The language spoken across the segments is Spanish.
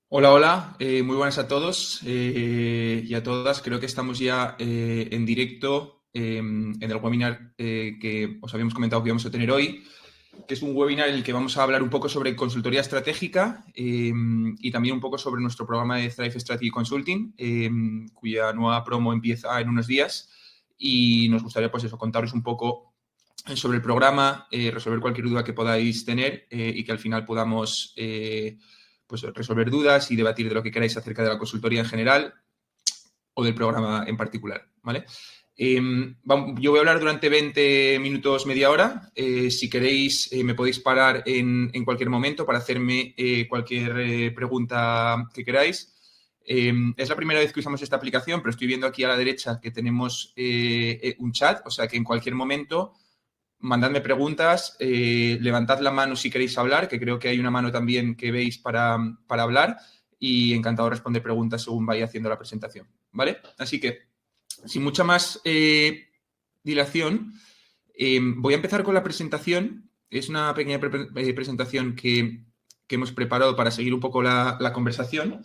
Hola, hola, muy buenas a todos y a todas. Creo que estamos ya en directo en el webinar que os habíamos comentado que íbamos a tener hoy, que es un webinar en el que vamos a hablar un poco sobre consultoría estratégica y también un poco sobre nuestro programa de Thrive Strategy Consulting, cuya nueva promo empieza en unos días y nos gustaría pues eso, contaros un poco sobre el programa, resolver cualquier duda que podáis tener y que al final podamos pues, resolver dudas y debatir de lo que queráis acerca de la consultoría en general o del programa en particular, ¿vale? Yo voy a hablar durante 20 minutos, media hora. Si queréis, me podéis parar en cualquier momento para hacerme cualquier pregunta que queráis. Es la primera vez que usamos esta aplicación, pero estoy viendo aquí a la derecha que tenemos un chat, o sea que en cualquier momento mandadme preguntas, levantad la mano si queréis hablar, que creo que hay una mano también que veis para hablar y encantado de responder preguntas según vaya haciendo la presentación, ¿vale? Así que, sin mucha más dilación, voy a empezar con la presentación. Es una pequeña presentación que hemos preparado para seguir un poco la conversación.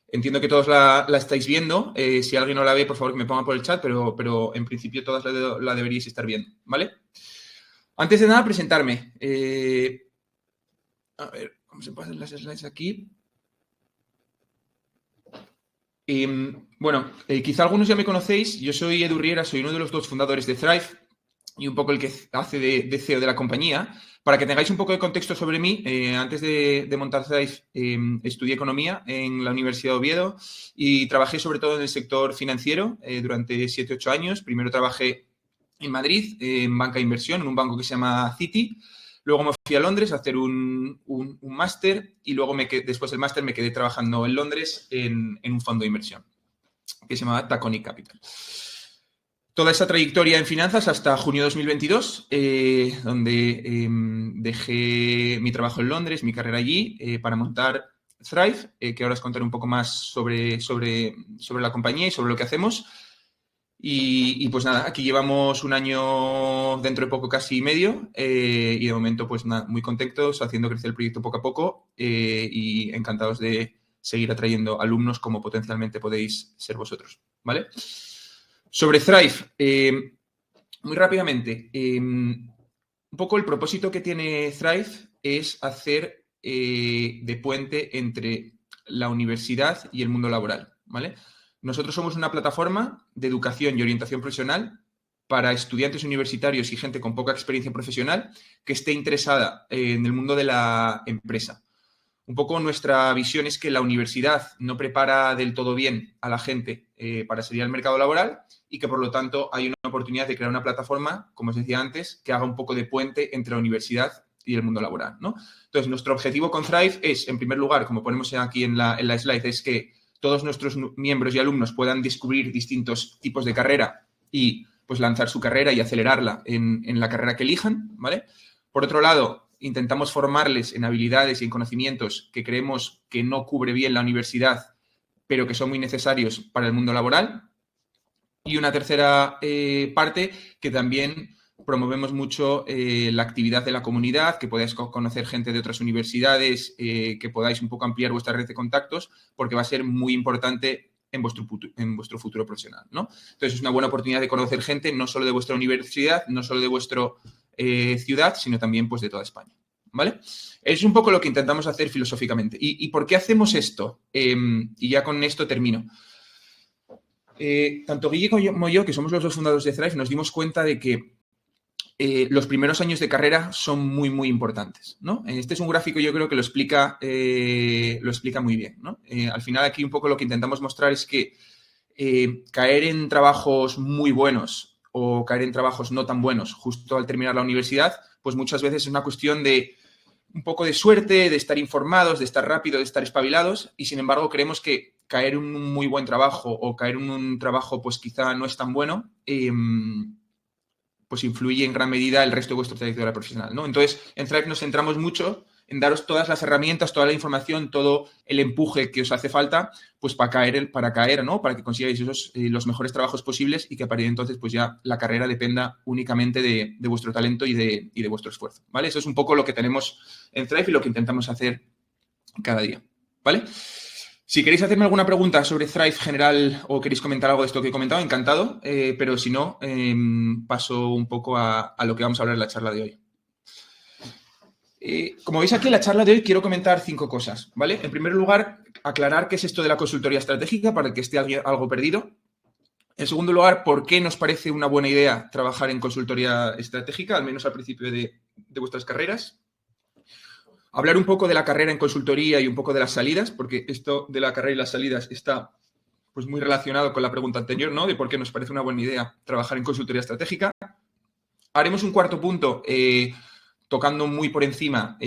Entiendo que todos la estáis viendo. Si alguien no la ve, por favor, que me ponga por el chat, pero en principio todas la deberíais estar viendo, ¿vale? Antes de nada, presentarme. A ver, ¿cómo se pasan las slides aquí? Bueno, quizá algunos ya me conocéis. Yo soy Edu Riera, soy uno de los dos fundadores de Thrive y un poco el que hace de CEO de la compañía. Para que tengáis un poco de contexto sobre mí, antes de montar Thrive, estudié economía en la Universidad de Oviedo y trabajé sobre todo en el sector financiero durante 7-8 años. Primero trabajé en Madrid, en banca de inversión, en un banco que se llama Citi. Luego me fui a Londres a hacer un máster y luego después del máster me quedé trabajando en Londres en un fondo de inversión que se llama Taconic Capital. Toda esa trayectoria en finanzas hasta junio de 2022, donde dejé mi trabajo en Londres, mi carrera allí, para montar Thrive, que ahora os contaré un poco más sobre la compañía y sobre lo que hacemos. Y pues nada, aquí llevamos un año, dentro de poco casi medio, y de momento pues nada, muy contentos, haciendo crecer el proyecto poco a poco y encantados de seguir atrayendo alumnos como potencialmente podéis ser vosotros, ¿vale? Sobre Thrive, muy rápidamente, un poco el propósito que tiene Thrive es hacer de puente entre la universidad y el mundo laboral, ¿vale? Nosotros somos una plataforma de educación y orientación profesional para estudiantes universitarios y gente con poca experiencia profesional que esté interesada en el mundo de la empresa. Un poco nuestra visión es que la universidad no prepara del todo bien a la gente para salir al mercado laboral y que por lo tanto hay una oportunidad de crear una plataforma, como os decía antes, que haga un poco de puente entre la universidad y el mundo laboral, ¿no? Entonces, nuestro objetivo con Thrive es, en primer lugar, como ponemos aquí en la slide, es que todos nuestros miembros y alumnos puedan descubrir distintos tipos de carrera y pues lanzar su carrera y acelerarla en la carrera que elijan, ¿vale? Por otro lado, intentamos formarles en habilidades y en conocimientos que creemos que no cubre bien la universidad, pero que son muy necesarios para el mundo laboral. Y una tercera parte que también promovemos mucho la actividad de la comunidad, que podáis conocer gente de otras universidades, que podáis un poco ampliar vuestra red de contactos, porque va a ser muy importante en vuestro futuro profesional, ¿no? Entonces, es una buena oportunidad de conocer gente, no solo de vuestra universidad, no solo de vuestra ciudad, sino también pues, de toda España, ¿vale? Es un poco lo que intentamos hacer filosóficamente. ¿Y por qué hacemos esto? Y ya con esto termino. Tanto Guille como yo, que somos los dos fundadores de Thrive, nos dimos cuenta de que los primeros años de carrera son muy, muy importantes, ¿no? Este es un gráfico, yo creo que lo explica muy bien, ¿no? Al final, aquí un poco lo que intentamos mostrar es que caer en trabajos muy buenos o caer en trabajos no tan buenos justo al terminar la universidad, pues muchas veces es una cuestión de un poco de suerte, de estar informados, de estar rápido, de estar espabilados, y sin embargo creemos que caer en un muy buen trabajo o caer en un trabajo pues quizá no es tan bueno, pues influye en gran medida el resto de vuestra trayectoria profesional, ¿no? Entonces, en Thrive nos centramos mucho en daros todas las herramientas, toda la información, todo el empuje que os hace falta, pues para caer, ¿no? Para que consigáis los mejores trabajos posibles y que a partir de entonces, pues ya la carrera dependa únicamente de vuestro talento y de vuestro esfuerzo, ¿vale? Eso es un poco lo que tenemos en Thrive y lo que intentamos hacer cada día, ¿vale? Si queréis hacerme alguna pregunta sobre Thrive general o queréis comentar algo de esto que he comentado, encantado, pero si no, paso un poco a lo que vamos a hablar en la charla de hoy. Como veis aquí en la charla de hoy quiero comentar 5 cosas, ¿vale? En primer lugar, aclarar qué es esto de la consultoría estratégica para el que esté algo perdido. En segundo lugar, por qué nos parece una buena idea trabajar en consultoría estratégica, al menos al principio de vuestras carreras. Hablar un poco de la carrera en consultoría y un poco de las salidas, porque esto de la carrera y las salidas está pues, muy relacionado con la pregunta anterior, ¿no? De por qué nos parece una buena idea trabajar en consultoría estratégica. Haremos un cuarto punto tocando muy por encima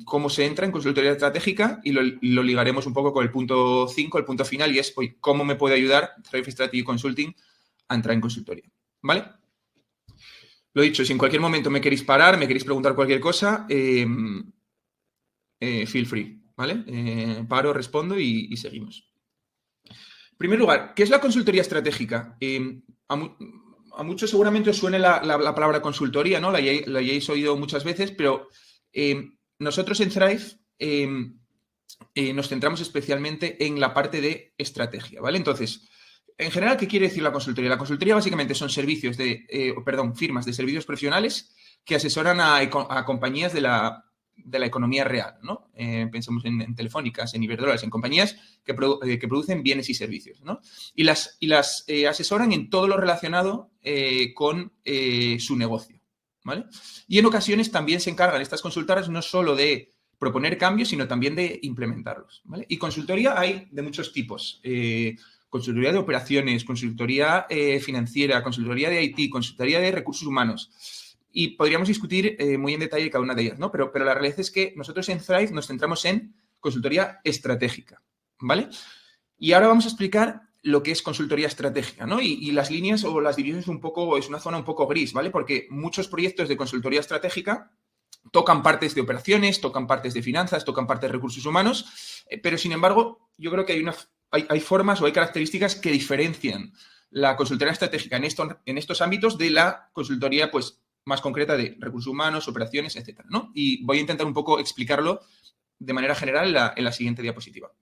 cómo se entra en consultoría estratégica y lo ligaremos un poco con el punto 5, el punto final, y es hoy cómo me puede ayudar Thrive Strategy Consulting a entrar en consultoría, ¿vale? Lo dicho, si en cualquier momento me queréis parar, me queréis preguntar cualquier cosa, feel free, ¿vale? Paro, respondo y seguimos. En primer lugar, ¿qué es la consultoría estratégica? A muchos seguramente os suene la palabra consultoría, ¿no? La hayáis oído muchas veces, pero nosotros en Thrive nos centramos especialmente en la parte de estrategia, ¿vale? Entonces, en general, ¿qué quiere decir la consultoría? La consultoría básicamente son servicios firmas de servicios profesionales que asesoran a compañías de la economía real, ¿no? Pensemos en Telefónicas, en Iberdrola, en compañías que producen bienes y servicios, ¿no? Y las asesoran en todo lo relacionado con su negocio, ¿vale? Y en ocasiones también se encargan estas consultoras no solo de proponer cambios, sino también de implementarlos, ¿vale? Y consultoría hay de muchos tipos. Consultoría de operaciones, consultoría financiera, consultoría de IT, consultoría de recursos humanos. Y podríamos discutir muy en detalle cada una de ellas, ¿no? Pero la realidad es que nosotros en Thrive nos centramos en consultoría estratégica, ¿vale? Y ahora vamos a explicar lo que es consultoría estratégica, ¿no? Y las líneas o las divisiones es una zona un poco gris, ¿vale? Porque muchos proyectos de consultoría estratégica tocan partes de operaciones, tocan partes de finanzas, tocan partes de recursos humanos, pero sin embargo, yo creo que hay formas o hay características que diferencian la consultoría estratégica en estos ámbitos de la consultoría, pues, más concreta de recursos humanos, operaciones, etcétera, ¿no? Y voy a intentar un poco explicarlo de manera general en la siguiente diapositiva.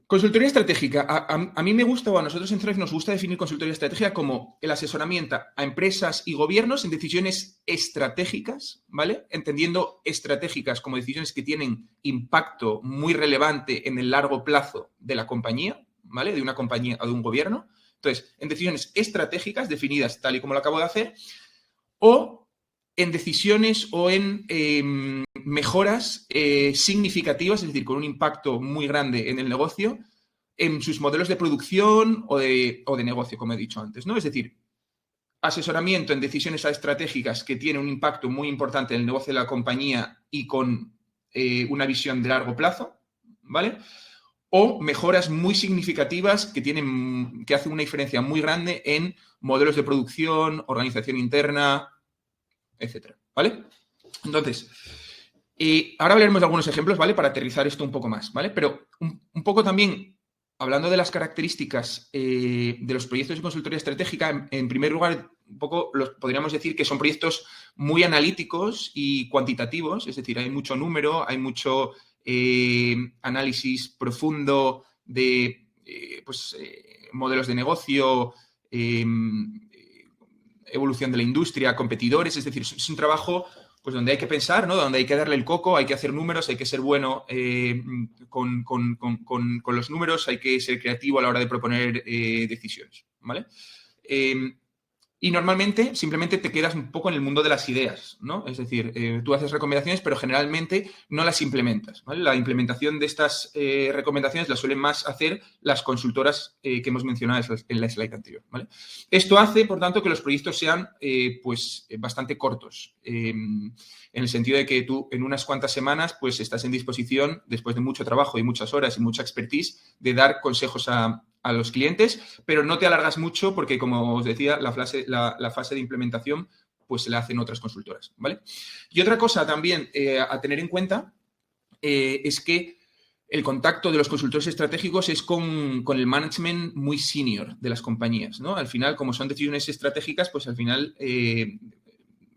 Consultoría estratégica. A mí me gusta, o a nosotros en Thrive nos gusta definir consultoría estratégica como el asesoramiento a empresas y gobiernos en decisiones estratégicas, ¿vale? Entendiendo estratégicas como decisiones que tienen impacto muy relevante en el largo plazo de la compañía, ¿vale? De una compañía o de un gobierno. Entonces, en decisiones estratégicas definidas tal y como lo acabo de hacer, o en decisiones o en mejoras significativas, es decir, con un impacto muy grande en el negocio, en sus modelos de producción o de negocio, como he dicho antes, ¿no? Es decir, asesoramiento en decisiones estratégicas que tienen un impacto muy importante en el negocio de la compañía y con una visión de largo plazo, ¿vale? O mejoras muy significativas que hacen una diferencia muy grande en modelos de producción, organización interna, etcétera, ¿vale? Entonces, ahora hablaremos de algunos ejemplos, ¿vale? Para aterrizar esto un poco más, ¿vale? Pero un poco también, hablando de las características de los proyectos de consultoría estratégica, en primer lugar, un poco podríamos decir que son proyectos muy analíticos y cuantitativos, es decir, hay mucho número, hay mucho análisis profundo de modelos de negocio, evolución de la industria, competidores, es decir, es un trabajo pues donde hay que pensar, ¿no? Donde hay que darle el coco, hay que hacer números, hay que ser bueno con los números, hay que ser creativo a la hora de proponer decisiones, ¿vale? Y normalmente simplemente te quedas un poco en el mundo de las ideas, ¿no? Es decir, tú haces recomendaciones, pero generalmente no las implementas, ¿vale? La implementación de estas recomendaciones las suelen más hacer las consultoras que hemos mencionado en la slide anterior, ¿vale? Esto hace, por tanto, que los proyectos sean bastante cortos, en el sentido de que tú en unas cuantas semanas pues estás en disposición, después de mucho trabajo y muchas horas y mucha expertise, de dar consejos a los clientes, pero no te alargas mucho porque, como os decía, la fase de implementación pues se la hacen otras consultoras, ¿vale? Y otra cosa también a tener en cuenta es que el contacto de los consultores estratégicos es con el management muy senior de las compañías, ¿no? Al final, como son decisiones estratégicas, pues al final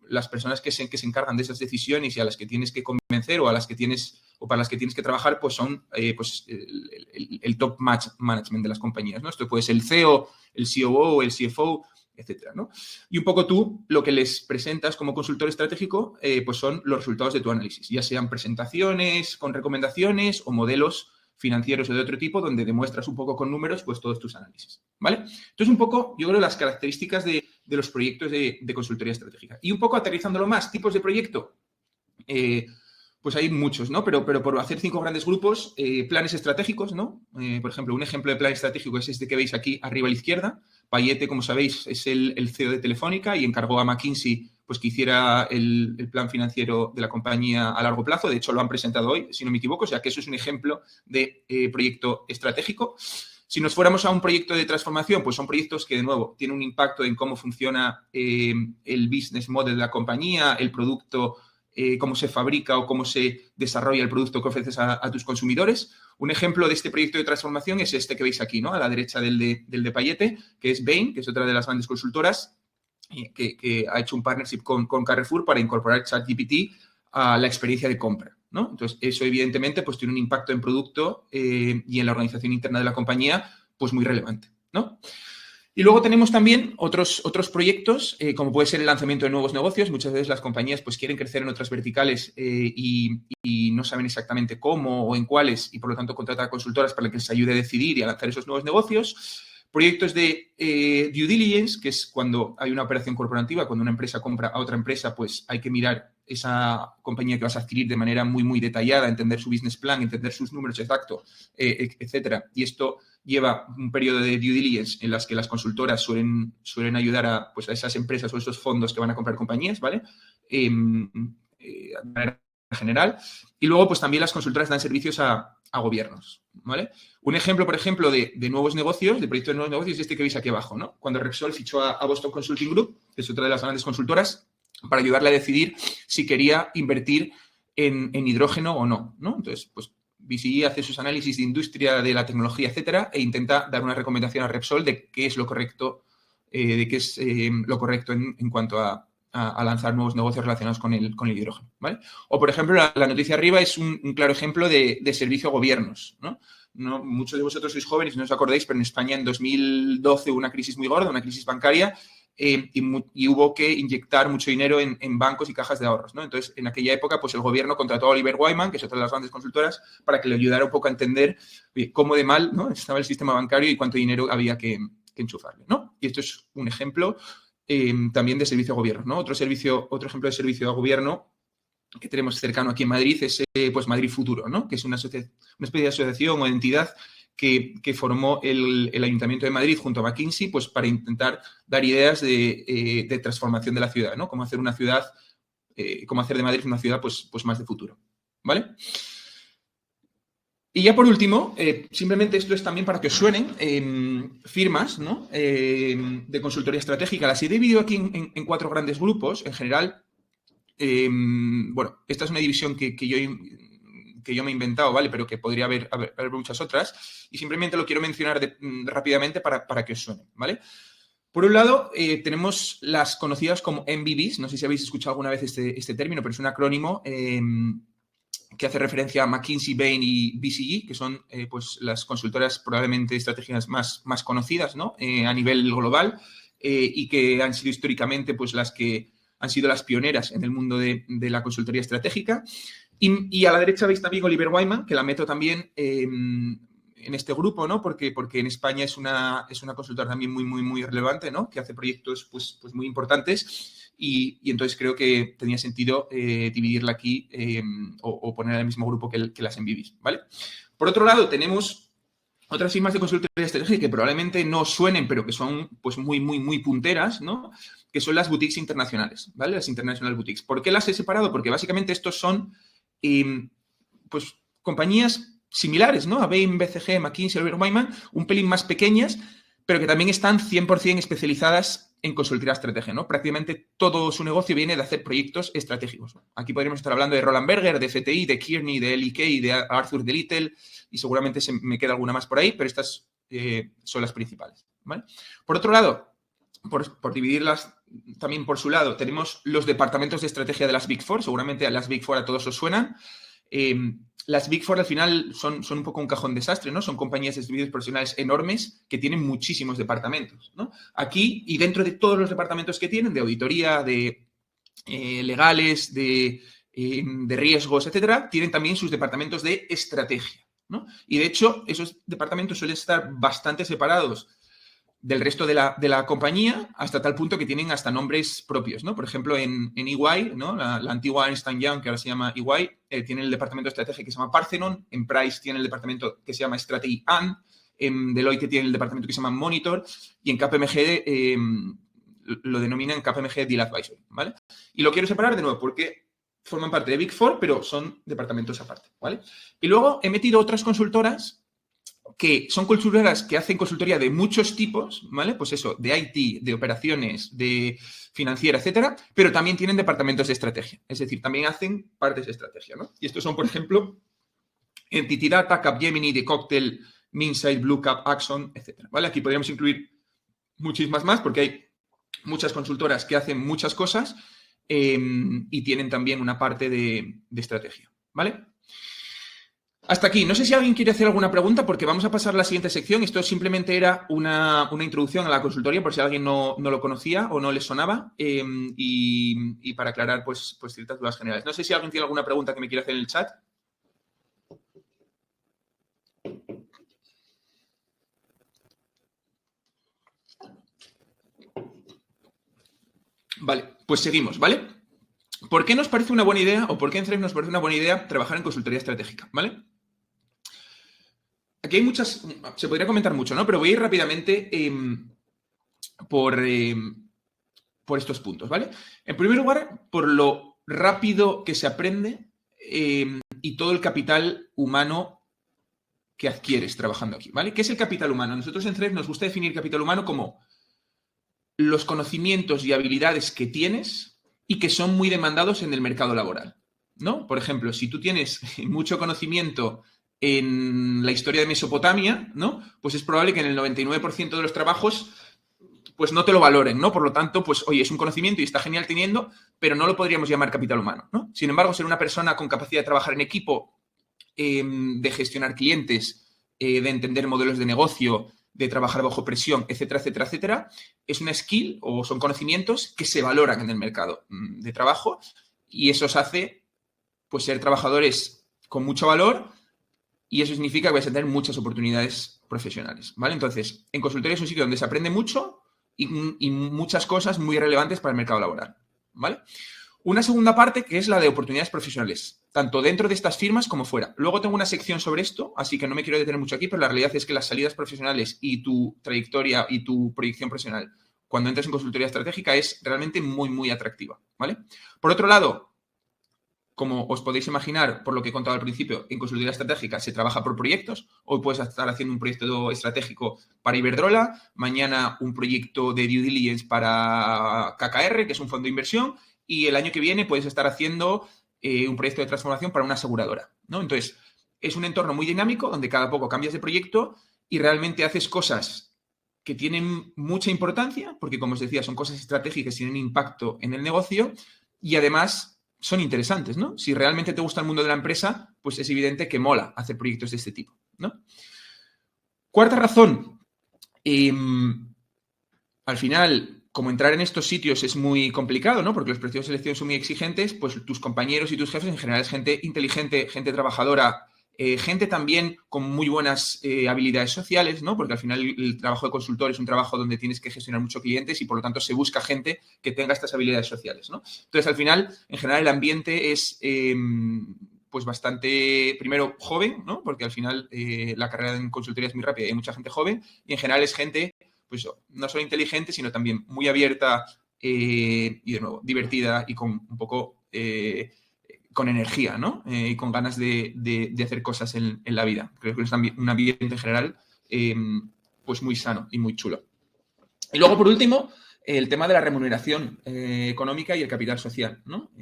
las personas que se encargan de esas decisiones y a las que tienes que convencer o a las que tienes o para las que tienes que trabajar, pues son el top management de las compañías, ¿no? Esto puede ser el CEO, el COO, el CFO, etcétera, ¿no? Y un poco tú lo que les presentas como consultor estratégico, pues son los resultados de tu análisis, ya sean presentaciones con recomendaciones o modelos financieros o de otro tipo, donde demuestras un poco con números pues todos tus análisis, ¿vale? Entonces, un poco, yo creo, las características de los proyectos de consultoría estratégica. Y un poco aterrizándolo más, tipos de proyecto, pues hay muchos, ¿no? Pero por hacer 5 grandes grupos, planes estratégicos, ¿no? Por ejemplo, un ejemplo de plan estratégico es este que veis aquí arriba a la izquierda. Payete, como sabéis, es el CEO de Telefónica y encargó a McKinsey pues, que hiciera el plan financiero de la compañía a largo plazo. De hecho, lo han presentado hoy, si no me equivoco. O sea, que eso es un ejemplo de proyecto estratégico. Si nos fuéramos a un proyecto de transformación, pues son proyectos que, de nuevo, tienen un impacto en cómo funciona el business model de la compañía, el producto, cómo se fabrica o cómo se desarrolla el producto que ofreces a tus consumidores. Un ejemplo de este proyecto de transformación es este que veis aquí, ¿no? A la derecha del de Payete, que es Bain, que es otra de las grandes consultoras, que ha hecho un partnership con Carrefour para incorporar ChatGPT a la experiencia de compra, ¿no? Entonces, eso evidentemente pues, tiene un impacto en producto y en la organización interna de la compañía pues muy relevante, ¿no? Y luego tenemos también otros proyectos, como puede ser el lanzamiento de nuevos negocios. Muchas veces las compañías pues, quieren crecer en otras verticales y no saben exactamente cómo o en cuáles y, por lo tanto, contratan a consultoras para que les ayude a decidir y a lanzar esos nuevos negocios. Proyectos de due diligence, que es cuando hay una operación corporativa, cuando una empresa compra a otra empresa, pues hay que mirar esa compañía que vas a adquirir de manera muy, muy detallada, entender su business plan, entender sus números exactos, etcétera. Y esto lleva un periodo de due diligence en las que las consultoras suelen ayudar a esas empresas o esos fondos que van a comprar compañías, ¿vale? De manera general. Y luego, pues también las consultoras dan servicios a gobiernos, ¿vale? Un ejemplo, por ejemplo, de nuevos negocios, de proyectos de nuevos negocios, es este que veis aquí abajo, ¿no? Cuando Repsol fichó a Boston Consulting Group, que es otra de las grandes consultoras, para ayudarle a decidir si quería invertir en hidrógeno o no, ¿no? Entonces, pues BCE hace sus análisis de industria, de la tecnología, etcétera, e intenta dar una recomendación a Repsol de qué es lo correcto, en cuanto a lanzar nuevos negocios relacionados con el hidrógeno, ¿vale? O, por ejemplo, la noticia arriba es un claro ejemplo de servicio a gobiernos, ¿no? Muchos de vosotros sois jóvenes y no os acordáis, pero en España en 2012 hubo una crisis muy gorda, una crisis bancaria, y hubo que inyectar mucho dinero en bancos y cajas de ahorros, ¿no? Entonces, en aquella época, pues el gobierno contrató a Oliver Wyman, que es otra de las grandes consultoras, para que le ayudara un poco a entender cómo de mal, ¿no?, estaba el sistema bancario y cuánto dinero había que enchufarle, ¿no? Y esto es un ejemplo también de servicio a gobierno, ¿no? Otro ejemplo de servicio a gobierno que tenemos cercano aquí en Madrid es pues Madrid Futuro, ¿no? Que es una especie de asociación o entidad que formó el Ayuntamiento de Madrid junto a McKinsey pues para intentar dar ideas de transformación de la ciudad, ¿no? Cómo hacer de Madrid una ciudad pues más de futuro, ¿vale? Y ya por último, simplemente esto es también para que os suenen firmas, ¿no?, de consultoría estratégica. Las he dividido aquí en 4 grandes grupos. En general, bueno, esta es una división que yo me he inventado, ¿vale? Pero que podría haber muchas otras. Y simplemente lo quiero mencionar rápidamente para que os suenen, ¿vale? Por un lado, tenemos las conocidas como MBBs. No sé si habéis escuchado alguna vez este término, pero es un acrónimo que hace referencia a McKinsey, Bain y BCG, que son pues las consultoras probablemente estratégicas más conocidas, ¿no?, a nivel global, y que han sido históricamente pues las que han sido las pioneras en el mundo de la consultoría estratégica. Y a la derecha veis también Oliver Wyman, que la meto también en este grupo, ¿no? Porque en España es una consultora también muy, muy, muy relevante, ¿no?, que hace proyectos pues muy importantes. Y entonces creo que tenía sentido dividirla aquí o poner en el mismo grupo que las MBBs, ¿vale? Por otro lado, tenemos otras firmas de consultoría estratégica que probablemente no suenen, pero que son pues muy, muy, muy punteras, ¿no?, que son las boutiques internacionales, ¿vale? Las International Boutiques. ¿Por qué las he separado? Porque básicamente estos son pues compañías similares, ¿no?, a Bain, BCG, McKinsey, Oliver Wyman, un pelín más pequeñas, pero que también están 100% especializadas en consultoría estratégica, ¿no? Prácticamente todo su negocio viene de hacer proyectos estratégicos. Aquí podríamos estar hablando de Roland Berger, de FTI, de Kearney, de LEK, de Arthur de Little, y seguramente me queda alguna más por ahí, pero estas son las principales, ¿vale? Por otro lado, por dividirlas también por su lado, tenemos los departamentos de estrategia de las Big Four. Seguramente a las Big Four a todos os suenan. Las Big Four al final son un poco un cajón desastre, ¿no? Son compañías de servicios profesionales enormes que tienen muchísimos departamentos, ¿no? Aquí, y dentro de todos los departamentos que tienen, de auditoría, de legales, de riesgos, etcétera, tienen también sus departamentos de estrategia, ¿no? Y de hecho, esos departamentos suelen estar bastante separados del resto de la compañía, hasta tal punto que tienen hasta nombres propios, ¿no? Por ejemplo, en EY, ¿no? La antigua Ernst Young, que ahora se llama EY, tiene el departamento de estrategia que se llama Parthenon, en Price tiene el departamento que se llama Strategy and, en Deloitte tiene el departamento que se llama Monitor, y en KPMG lo denominan KPMG Deal Advisory, ¿vale? Y lo quiero separar de nuevo porque forman parte de Big Four, pero son departamentos aparte, ¿vale? Y luego he metido otras consultoras que son consultoras que hacen consultoría de muchos tipos, ¿vale? Pues eso, de IT, de operaciones, de financiera, etcétera, pero también tienen departamentos de estrategia. Es decir, también hacen partes de estrategia, ¿no? Y estos son, por ejemplo, Entity Data, Capgemini, The Cocktail, Minsight, Bluecap, Axon, etcétera, ¿vale? Aquí podríamos incluir muchísimas más porque hay muchas consultoras que hacen muchas cosas y tienen también una parte de estrategia, ¿vale? Hasta aquí. No sé si alguien quiere hacer alguna pregunta porque vamos a pasar a la siguiente sección. Esto simplemente era una introducción a la consultoría por si alguien no lo conocía o no le sonaba y para aclarar pues ciertas dudas generales. No sé si alguien tiene alguna pregunta que me quiera hacer en el chat. Vale, pues seguimos, ¿vale? ¿Por qué nos parece una buena idea o por qué en Thrive nos parece una buena idea trabajar en consultoría estratégica, ¿vale? Aquí hay muchas, se podría comentar mucho, ¿no? Pero voy a ir rápidamente por estos puntos, ¿vale? En primer lugar, por lo rápido que se aprende y todo el capital humano que adquieres trabajando aquí, ¿vale? ¿Qué es el capital humano? Nosotros en Thrive nos gusta definir capital humano como los conocimientos y habilidades que tienes y que son muy demandados en el mercado laboral, ¿no? Por ejemplo, si tú tienes mucho conocimiento en la historia de Mesopotamia, ¿no? Pues es probable que en el 99% de los trabajos pues no te lo valoren, ¿no? Por lo tanto, pues oye, es un conocimiento y está genial teniendo, pero no lo podríamos llamar capital humano, ¿no? Sin embargo, ser una persona con capacidad de trabajar en equipo, de gestionar clientes, de entender modelos de negocio, de trabajar bajo presión, etcétera, etcétera, etcétera, es una skill o son conocimientos que se valoran en el mercado de trabajo y eso os hace pues ser trabajadores con mucho valor y eso significa que vais a tener muchas oportunidades profesionales, ¿vale? Entonces, en consultoría es un sitio donde se aprende mucho y muchas cosas muy relevantes para el mercado laboral, ¿vale? Una segunda parte que es la de oportunidades profesionales, tanto dentro de estas firmas como fuera. Luego tengo una sección sobre esto, así que no me quiero detener mucho aquí, pero la realidad es que las salidas profesionales y tu trayectoria y tu proyección profesional cuando entras en consultoría estratégica es realmente muy, muy atractiva, ¿vale? Por otro lado, como os podéis imaginar, por lo que he contado al principio, en consultoría estratégica se trabaja por proyectos. Hoy puedes estar haciendo un proyecto estratégico para Iberdrola, mañana un proyecto de due diligence para KKR, que es un fondo de inversión, y el año que viene puedes estar haciendo un proyecto de transformación para una aseguradora, ¿no? Entonces, es un entorno muy dinámico donde cada poco cambias de proyecto y realmente haces cosas que tienen mucha importancia, porque como os decía, son cosas estratégicas y tienen impacto en el negocio y además son interesantes, ¿no? Si realmente te gusta el mundo de la empresa, pues es evidente que mola hacer proyectos de este tipo, ¿no? Cuarta razón, al final, como entrar en estos sitios es muy complicado, ¿no? Porque los procesos de selección son muy exigentes, pues tus compañeros y tus jefes en general es gente inteligente, gente trabajadora, gente también con muy buenas habilidades sociales, ¿no? Porque al final el trabajo de consultor es un trabajo donde tienes que gestionar muchos clientes y por lo tanto se busca gente que tenga estas habilidades sociales, ¿no? Entonces, al final, en general, el ambiente es pues bastante, primero, joven, ¿no? Porque al final la carrera en consultoría es muy rápida y hay mucha gente joven y en general es gente, pues no solo inteligente, sino también muy abierta y, de nuevo, divertida y con un poco con energía, ¿no? Y con ganas de hacer cosas en la vida. Creo que es un ambiente en general pues muy sano y muy chulo. Y luego, por último, el tema de la remuneración económica y el capital social, ¿no?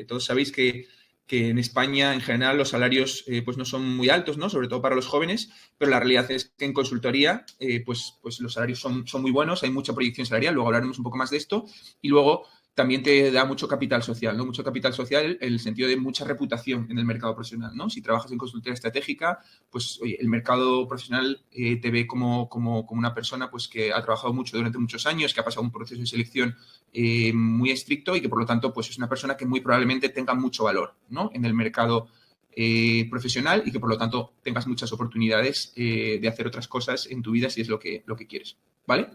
Todos sabéis que en España, en general, los salarios pues no son muy altos, ¿no? Sobre todo para los jóvenes, pero la realidad es que en consultoría pues los salarios son muy buenos, hay mucha proyección salarial, luego hablaremos un poco más de esto, y luego también te da mucho capital social, ¿no? Mucho capital social en el sentido de mucha reputación en el mercado profesional, ¿no? Si trabajas en consultoría estratégica, pues, oye, el mercado profesional te ve como una persona, pues, que ha trabajado mucho durante muchos años, que ha pasado un proceso de selección muy estricto y que, por lo tanto, pues, es una persona que muy probablemente tenga mucho valor, ¿no? En el mercado profesional y que, por lo tanto, tengas muchas oportunidades de hacer otras cosas en tu vida si es lo que quieres, ¿vale?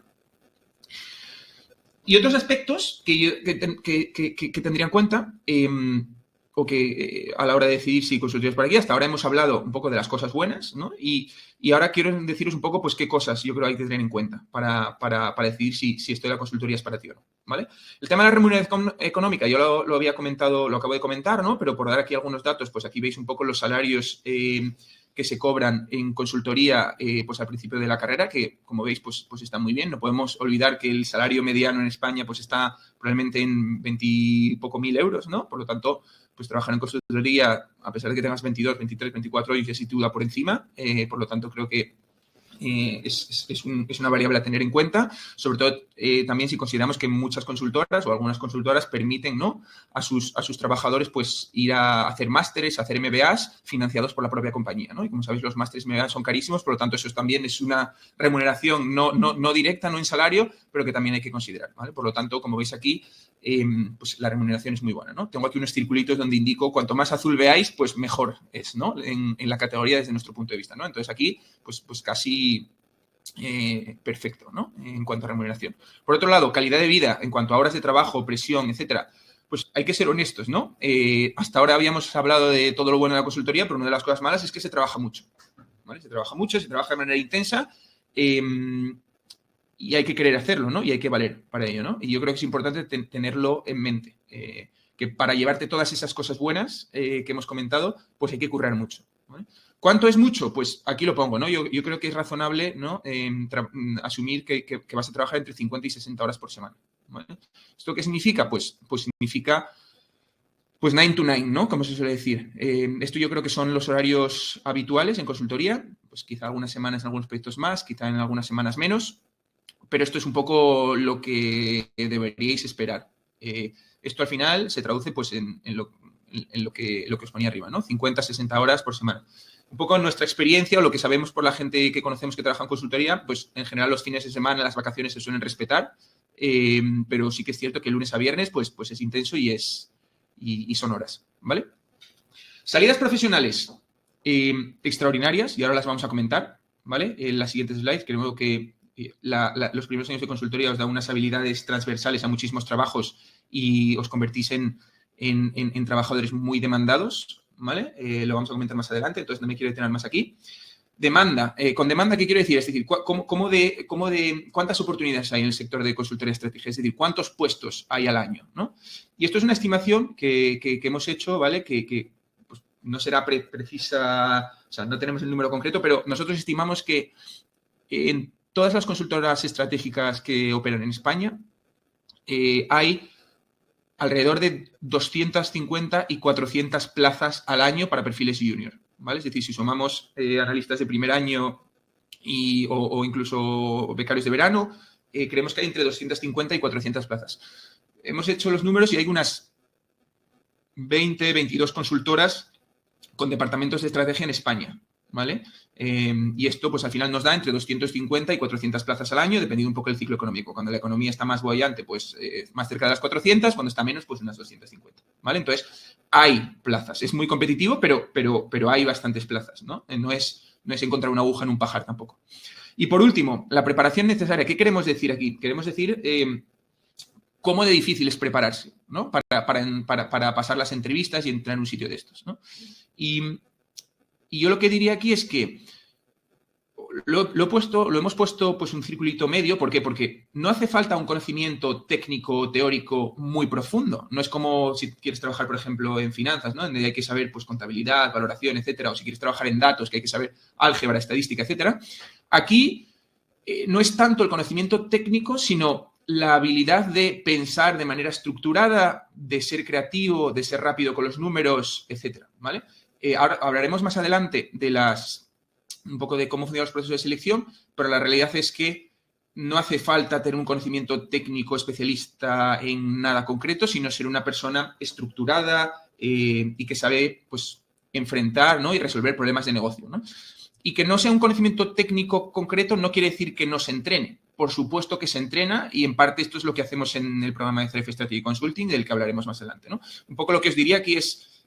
Y otros aspectos que tendría en cuenta o que a la hora de decidir si consultorías por aquí, hasta ahora hemos hablado un poco de las cosas buenas, ¿no? Y ahora quiero deciros un poco pues qué cosas yo creo que hay que tener en cuenta para decidir si esto de la consultoría es para ti o no, ¿vale? El tema de la remuneración económica, yo lo había comentado, lo acabo de comentar, ¿no? Pero por dar aquí algunos datos, pues aquí veis un poco los salarios que se cobran en consultoría pues al principio de la carrera, que como veis pues está muy bien. No podemos olvidar que el salario mediano en España pues está probablemente en 20 y poco mil euros, ¿no? Por lo tanto, pues trabajar en consultoría, a pesar de que tengas 22, 23, 24 y que sitúa por encima, por lo tanto creo que es una variable a tener en cuenta, sobre todo también si consideramos que muchas consultoras o algunas consultoras permiten, ¿no?, a sus trabajadores pues ir a hacer másteres, a hacer MBAs financiados por la propia compañía, ¿no? Y como sabéis, los másteres MBA son carísimos, por lo tanto eso también es una remuneración no directa, no en salario, pero que también hay que considerar, ¿vale? Por lo tanto, como veis aquí, pues la remuneración es muy buena, ¿no? Tengo aquí unos circulitos donde indico cuanto más azul veáis, pues mejor es, ¿no? En la categoría desde nuestro punto de vista, ¿no? Entonces aquí, pues casi perfecto, ¿no? En cuanto a remuneración. Por otro lado, calidad de vida en cuanto a horas de trabajo, presión, etcétera, pues hay que ser honestos, ¿no? Hasta ahora habíamos hablado de todo lo bueno de la consultoría, pero una de las cosas malas es que se trabaja mucho, ¿vale? Se trabaja mucho, se trabaja de manera intensa y hay que querer hacerlo, ¿no? Y hay que valer para ello, ¿no? Y yo creo que es importante tenerlo en mente, que para llevarte todas esas cosas buenas que hemos comentado, pues hay que currar mucho, ¿vale? ¿Cuánto es mucho? Pues aquí lo pongo, ¿no? Yo creo que es razonable, ¿no?, asumir que vas a trabajar entre 50 y 60 horas por semana, ¿vale? ¿Esto qué significa? Pues significa pues 9 to 9, ¿no? Como se suele decir. Esto yo creo que son los horarios habituales en consultoría, pues quizá algunas semanas en algunos proyectos más, quizá en algunas semanas menos, pero esto es un poco lo que deberíais esperar. Esto al final se traduce pues en lo que os ponía arriba, ¿no? 50, 60 horas por semana. Un poco en nuestra experiencia o lo que sabemos por la gente que conocemos que trabaja en consultoría, pues en general los fines de semana, las vacaciones se suelen respetar, pero sí que es cierto que lunes a viernes pues es intenso y son horas, ¿vale? Salidas profesionales extraordinarias, y ahora las vamos a comentar, ¿vale? En las siguientes slides. Creo que los primeros años de consultoría os da unas habilidades transversales a muchísimos trabajos y os convertís en trabajadores muy demandados, ¿vale? Lo vamos a comentar más adelante, entonces no me quiero detener más aquí. Demanda. Con demanda, ¿qué quiero decir? Es decir, ¿cuántas oportunidades hay en el sector de consultoría estratégica? Es decir, ¿cuántos puestos hay al año, ¿no? Y esto es una estimación que hemos hecho, ¿vale? Que pues, no será precisa, o sea, no tenemos el número concreto, pero nosotros estimamos que en todas las consultoras estratégicas que operan en España hay alrededor de 250 y 400 plazas al año para perfiles junior, ¿vale? Es decir, si sumamos analistas de primer año o incluso becarios de verano, creemos que hay entre 250 y 400 plazas. Hemos hecho los números y hay unas 20, 22 consultoras con departamentos de estrategia en España, ¿vale? Y esto, pues al final nos da entre 250 y 400 plazas al año, dependiendo un poco del ciclo económico. Cuando la economía está más boyante, pues más cerca de las 400, cuando está menos, pues unas 250, ¿vale? Entonces, hay plazas. Es muy competitivo, pero hay bastantes plazas, ¿no? No es encontrar una aguja en un pajar tampoco. Y por último, la preparación necesaria. ¿Qué queremos decir aquí? Queremos decir cómo de difícil es prepararse, ¿no? Para pasar las entrevistas y entrar en un sitio de estos, ¿no? Y yo lo que diría aquí es que lo hemos puesto pues un circulito medio. ¿Por qué? Porque no hace falta un conocimiento técnico, teórico muy profundo. No es como si quieres trabajar, por ejemplo, en finanzas, ¿no? Donde hay que saber pues contabilidad, valoración, etcétera. O si quieres trabajar en datos, que hay que saber álgebra, estadística, etcétera. Aquí no es tanto el conocimiento técnico, sino la habilidad de pensar de manera estructurada, de ser creativo, de ser rápido con los números, etcétera, ¿vale? Ahora hablaremos más adelante de un poco de cómo funcionan los procesos de selección, pero la realidad es que no hace falta tener un conocimiento técnico especialista en nada concreto, sino ser una persona estructurada y que sabe, pues, enfrentar, ¿no? Y resolver problemas de negocio, ¿no? Y que no sea un conocimiento técnico concreto no quiere decir que no se entrene. Por supuesto que se entrena y en parte esto es lo que hacemos en el programa de Thrive Strategy Consulting, del que hablaremos más adelante, ¿no? Un poco lo que os diría aquí es,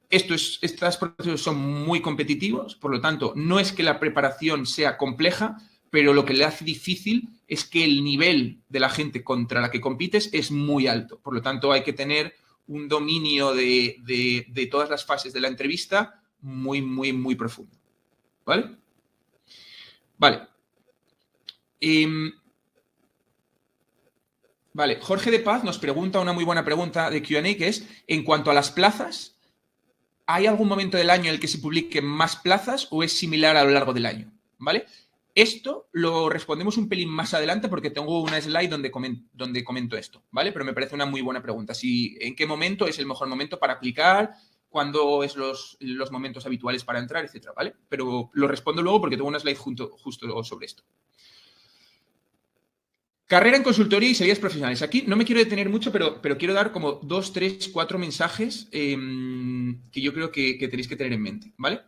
estos procesos son muy competitivos, por lo tanto, no es que la preparación sea compleja, pero lo que le hace difícil es que el nivel de la gente contra la que compites es muy alto. Por lo tanto, hay que tener un dominio de todas las fases de la entrevista muy, muy, muy profundo. ¿Vale? Vale. Vale, Jorge de Paz nos pregunta una muy buena pregunta de Q&A, que es, en cuanto a las plazas, ¿hay algún momento del año en el que se publiquen más plazas o es similar a lo largo del año? ¿Vale? Esto lo respondemos un pelín más adelante porque tengo una slide donde comento esto, ¿vale? Pero me parece una muy buena pregunta. ¿En qué momento es el mejor momento para aplicar? ¿Cuándo es los momentos habituales para entrar? Etcétera, ¿vale? Pero lo respondo luego porque tengo una slide justo sobre esto. Carrera en consultoría y salidas profesionales. Aquí no me quiero detener mucho, pero quiero dar como 2, 3, 4 mensajes que yo creo que tenéis que tener en mente, ¿vale?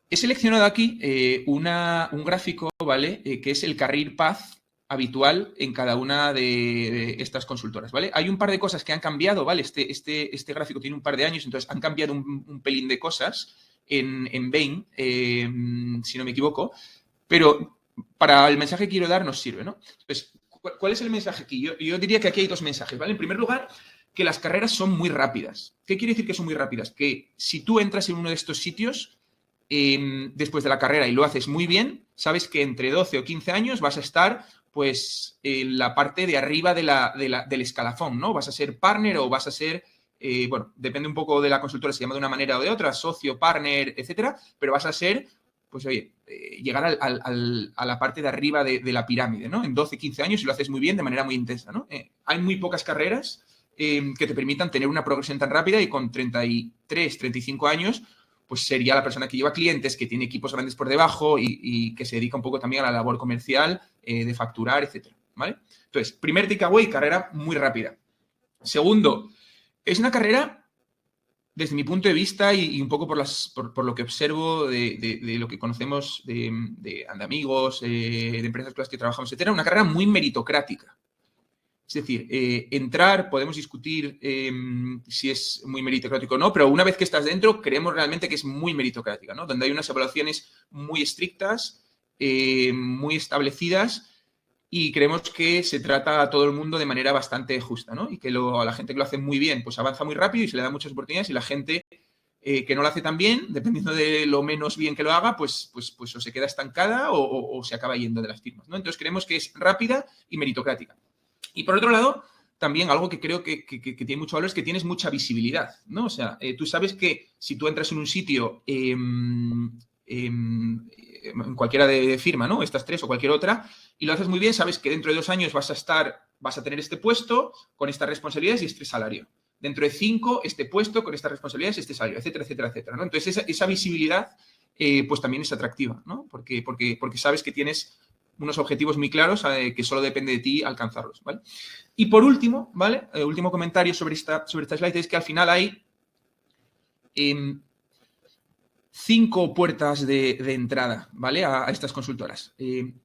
He seleccionado aquí un gráfico, ¿vale? Que es el career path habitual en cada una de estas consultoras, ¿vale? Hay un par de cosas que han cambiado, ¿vale? Este gráfico tiene un par de años, entonces han cambiado un pelín de cosas en Bain, si no me equivoco, pero para el mensaje que quiero dar nos sirve, ¿no? Entonces, ¿cuál es el mensaje aquí? Yo diría que aquí hay dos mensajes, ¿vale? En primer lugar, que las carreras son muy rápidas. ¿Qué quiere decir que son muy rápidas? Que si tú entras en uno de estos sitios después de la carrera y lo haces muy bien, sabes que entre 12 o 15 años vas a estar pues en la parte de arriba del escalafón, ¿no? Vas a ser partner o vas a ser, bueno, depende un poco de la consultora, se llama de una manera o de otra, socio, partner, etcétera, pero vas a ser, pues oye, llegar a la parte de arriba de la pirámide, ¿no? En 12, 15 años y lo haces muy bien de manera muy intensa, ¿no? Hay muy pocas carreras que te permitan tener una progresión tan rápida y con 33, 35 años pues sería la persona que lleva clientes, que tiene equipos grandes por debajo y que se dedica un poco también a la labor comercial, de facturar, etcétera, ¿vale? Entonces, primer takeaway, carrera muy rápida. Segundo, es una carrera, desde mi punto de vista y un poco por lo que observo de lo que conocemos de amigos, de empresas con las que trabajamos, etcétera, una carrera muy meritocrática. Es decir, entrar, podemos discutir si es muy meritocrático o no, pero una vez que estás dentro, creemos realmente que es muy meritocrática, ¿no? Donde hay unas evaluaciones muy estrictas, muy establecidas y creemos que se trata a todo el mundo de manera bastante justa, ¿no? Y que a la gente que lo hace muy bien, pues avanza muy rápido y se le da muchas oportunidades y la gente que no lo hace tan bien, dependiendo de lo menos bien que lo haga, pues o se queda estancada o se acaba yendo de las firmas, ¿no? Entonces creemos que es rápida y meritocrática. Y por otro lado, también algo que creo que tiene mucho valor es que tienes mucha visibilidad, ¿no? O sea, tú sabes que si tú entras en un sitio, en cualquiera de firma, ¿no? Estas tres o cualquier otra, y lo haces muy bien, sabes que dentro de 2 años vas a tener este puesto con estas responsabilidades y este salario. Dentro de 5, este puesto con estas responsabilidades y este salario, etcétera, etcétera, etcétera, ¿no? Entonces, esa visibilidad, pues también es atractiva, ¿no? Porque sabes que tienes unos objetivos muy claros que solo depende de ti alcanzarlos, ¿vale? Y por último, ¿vale? Último comentario sobre esta slide es que al final hay 5 puertas de entrada, ¿vale? A estas consultoras.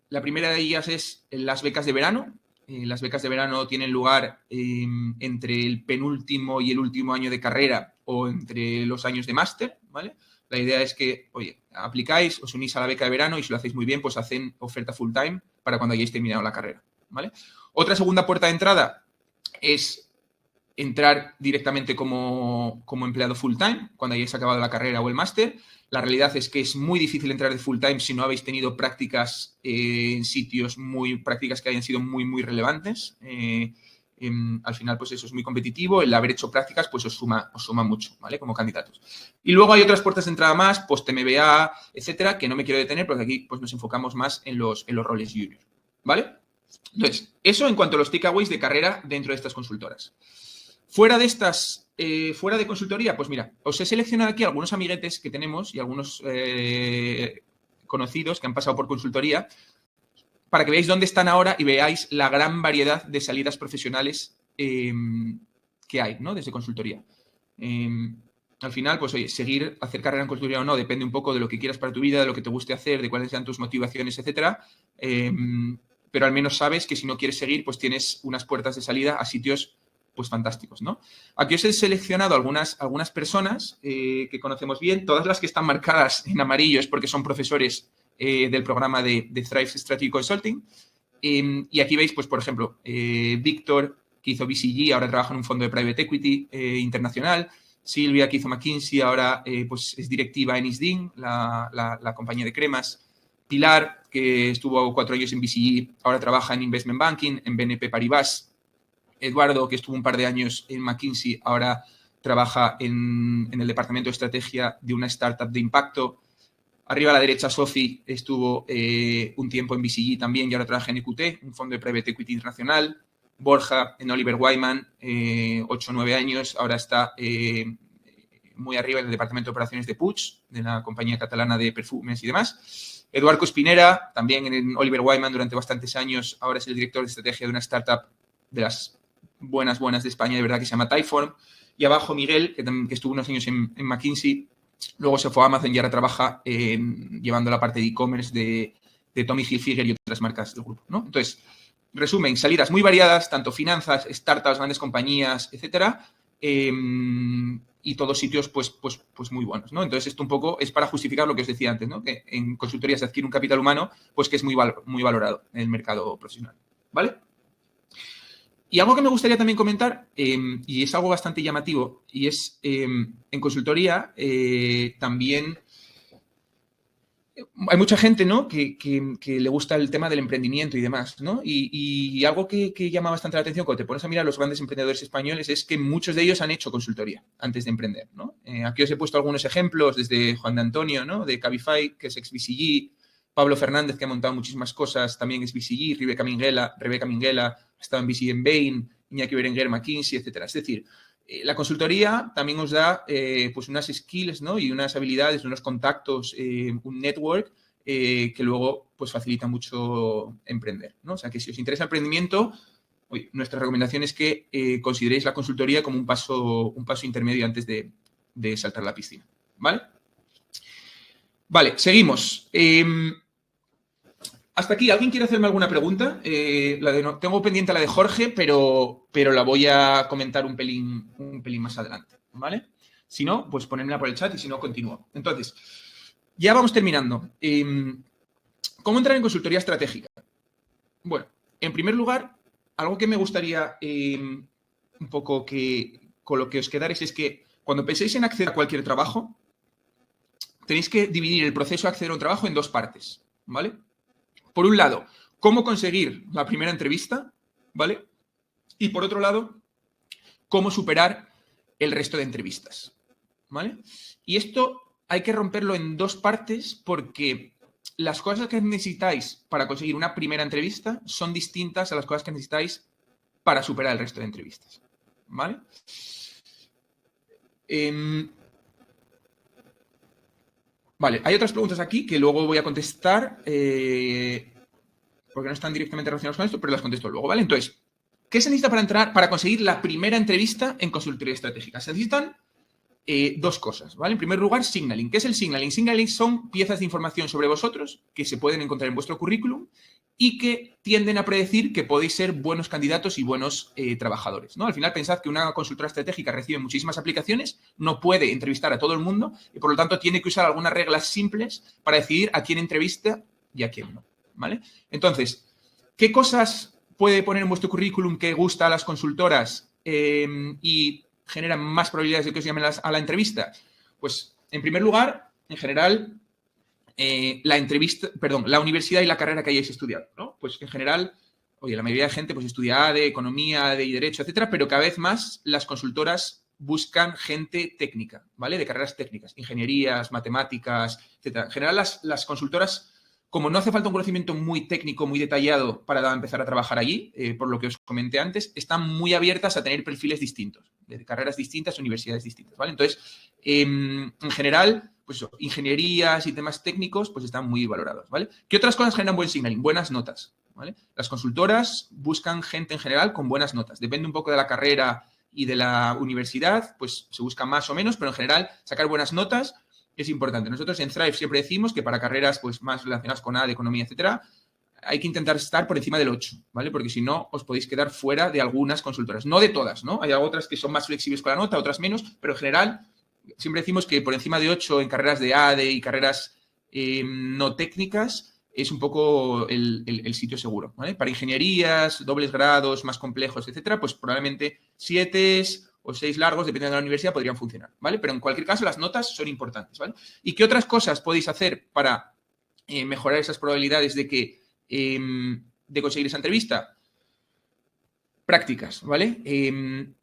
La primera de ellas es las becas de verano. Las becas de verano tienen lugar entre el penúltimo y el último año de carrera o entre los años de máster, ¿vale? La idea es que, oye, aplicáis, os unís a la beca de verano y si lo hacéis muy bien, pues hacen oferta full time para cuando hayáis terminado la carrera, ¿vale? Otra segunda puerta de entrada es entrar directamente como empleado full time cuando hayáis acabado la carrera o el máster. La realidad es que es muy difícil entrar de full time si no habéis tenido prácticas en sitios prácticas que hayan sido muy, muy relevantes. Al final, pues eso es muy competitivo. El haber hecho prácticas, pues os suma mucho, ¿vale? Como candidatos. Y luego hay otras puertas de entrada más, post-MBA, etcétera, que no me quiero detener porque aquí pues nos enfocamos más en los roles junior, ¿vale? Entonces, eso en cuanto a los takeaways de carrera dentro de estas consultoras. Fuera de consultoría, pues mira, os he seleccionado aquí algunos amiguetes que tenemos y algunos conocidos que han pasado por consultoría, para que veáis dónde están ahora y veáis la gran variedad de salidas profesionales que hay, ¿no? Desde consultoría. Al final, pues oye, hacer carrera en consultoría o no, depende un poco de lo que quieras para tu vida, de lo que te guste hacer, de cuáles sean tus motivaciones, etcétera. Pero al menos sabes que si no quieres seguir, pues tienes unas puertas de salida a sitios pues fantásticos, ¿no? Aquí os he seleccionado algunas personas que conocemos bien. Todas las que están marcadas en amarillo es porque son profesores del programa de Thrive Strategy Consulting. Y aquí veis, pues, por ejemplo, Víctor, que hizo BCG, ahora trabaja en un fondo de private equity internacional. Silvia, que hizo McKinsey, ahora pues es directiva en ISDIN, la compañía de cremas. Pilar, que estuvo 4 años en BCG, ahora trabaja en Investment Banking, en BNP Paribas. Eduardo, que estuvo un par de años en McKinsey, ahora trabaja en el departamento de estrategia de una startup de impacto. Arriba a la derecha, Sophie estuvo un tiempo en BCG también y ahora trabaja en EQT, un fondo de private equity internacional. Borja, en Oliver Wyman, 8 o 9 años, ahora está muy arriba en el departamento de operaciones de Puig, de la compañía catalana de perfumes y demás. Eduardo Espinera, también en Oliver Wyman durante bastantes años, ahora es el director de estrategia de una startup de las buenas de España, de verdad, que se llama Typeform. Y abajo Miguel, que estuvo unos años en McKinsey, luego se fue a Amazon y ahora trabaja llevando la parte de e-commerce de Tommy Hilfiger y otras marcas del grupo, ¿no? Entonces, resumen, salidas muy variadas, tanto finanzas, startups, grandes compañías, etcétera, y todos sitios pues muy buenos, ¿no? Entonces, esto un poco es para justificar lo que os decía antes, ¿no? Que en consultoría se adquiere un capital humano, pues que es muy valorado en el mercado profesional, ¿vale? Y algo que me gustaría también comentar, y es algo bastante llamativo, y es en consultoría también hay mucha gente, ¿no? que le gusta el tema del emprendimiento y demás, ¿no? Y algo que llama bastante la atención cuando te pones a mirar a los grandes emprendedores españoles es que muchos de ellos han hecho consultoría antes de emprender, ¿no? Aquí os he puesto algunos ejemplos, desde Juan de Antonio, ¿no? De Cabify, que es ex-BCG, Pablo Fernández, que ha montado muchísimas cosas, también es BCG, Rebeca Minguela, ha estado en BCG en Bain, Iñaki Berenguer, McKinsey, etcétera. Es decir, la consultoría también os da pues unas skills, ¿no? Y unas habilidades, unos contactos, un network que luego pues facilita mucho emprender, ¿no? O sea que si os interesa el emprendimiento, nuestra recomendación es que consideréis la consultoría como un paso intermedio antes de saltar la piscina, ¿vale? Vale, seguimos. Hasta aquí, ¿alguien quiere hacerme alguna pregunta? Tengo pendiente la de Jorge, pero la voy a comentar un pelín más adelante, ¿vale? Si no, pues ponedmela por el chat y si no, continúo. Entonces, ya vamos terminando. ¿Cómo entrar en consultoría estratégica? Bueno, en primer lugar, algo que me gustaría un poco que con lo que os quedaréis es que cuando penséis en acceder a cualquier trabajo, tenéis que dividir el proceso de acceder a un trabajo en 2 partes, ¿vale? Por un lado, cómo conseguir la primera entrevista, ¿vale? Y por otro lado, cómo superar el resto de entrevistas, ¿vale? Y esto hay que romperlo en 2 partes porque las cosas que necesitáis para conseguir una primera entrevista son distintas a las cosas que necesitáis para superar el resto de entrevistas, ¿vale? Vale, hay otras preguntas aquí que luego voy a contestar porque no están directamente relacionadas con esto, pero las contesto luego, ¿vale? Entonces, ¿qué se necesita para conseguir la primera entrevista en consultoría estratégica? Se necesitan 2 cosas, ¿vale? En primer lugar, signaling. ¿Qué es el signaling? Signaling son piezas de información sobre vosotros que se pueden encontrar en vuestro currículum y que tienden a predecir que podéis ser buenos candidatos y buenos trabajadores, ¿no? Al final, pensad que una consultora estratégica recibe muchísimas aplicaciones, no puede entrevistar a todo el mundo y, por lo tanto, tiene que usar algunas reglas simples para decidir a quién entrevista y a quién no, ¿vale? Entonces, ¿qué cosas puede poner en vuestro currículum que gusta a las consultoras y generan más probabilidades de que os llamen a la entrevista? Pues, en primer lugar, en general, la universidad y la carrera que hayáis estudiado, ¿no? Pues en general, oye, la mayoría de gente pues estudia ADE, Economía, ADE y Derecho, etcétera, pero cada vez más las consultoras buscan gente técnica, ¿vale? De carreras técnicas, ingenierías, matemáticas, etcétera. En general, las consultoras, como no hace falta un conocimiento muy técnico, muy detallado para empezar a trabajar allí, por lo que os comenté antes, están muy abiertas a tener perfiles distintos, de carreras distintas, universidades distintas, ¿vale? Entonces, En general, pues ingenierías y temas técnicos pues están muy valorados, ¿vale? ¿Qué otras cosas generan buen signaling? Buenas notas, ¿vale? Las consultoras buscan gente en general con buenas notas. Depende un poco de la carrera y de la universidad, pues se busca más o menos, pero en general sacar buenas notas es importante. Nosotros en Thrive siempre decimos que para carreras pues más relacionadas con de economía, etcétera, hay que intentar estar por encima del 8, ¿vale? Porque si no, os podéis quedar fuera de algunas consultoras. No de todas, ¿no? Hay otras que son más flexibles con la nota, otras menos, pero en general siempre decimos que por encima de 8 en carreras de ADE y carreras no técnicas es un poco el sitio seguro, ¿vale? Para ingenierías, dobles grados, más complejos, etcétera, pues probablemente 7 o 6 largos, dependiendo de la universidad, podrían funcionar, ¿vale? Pero en cualquier caso, las notas son importantes, ¿vale? ¿Y qué otras cosas podéis hacer para mejorar esas probabilidades de conseguir esa entrevista? Prácticas, ¿vale?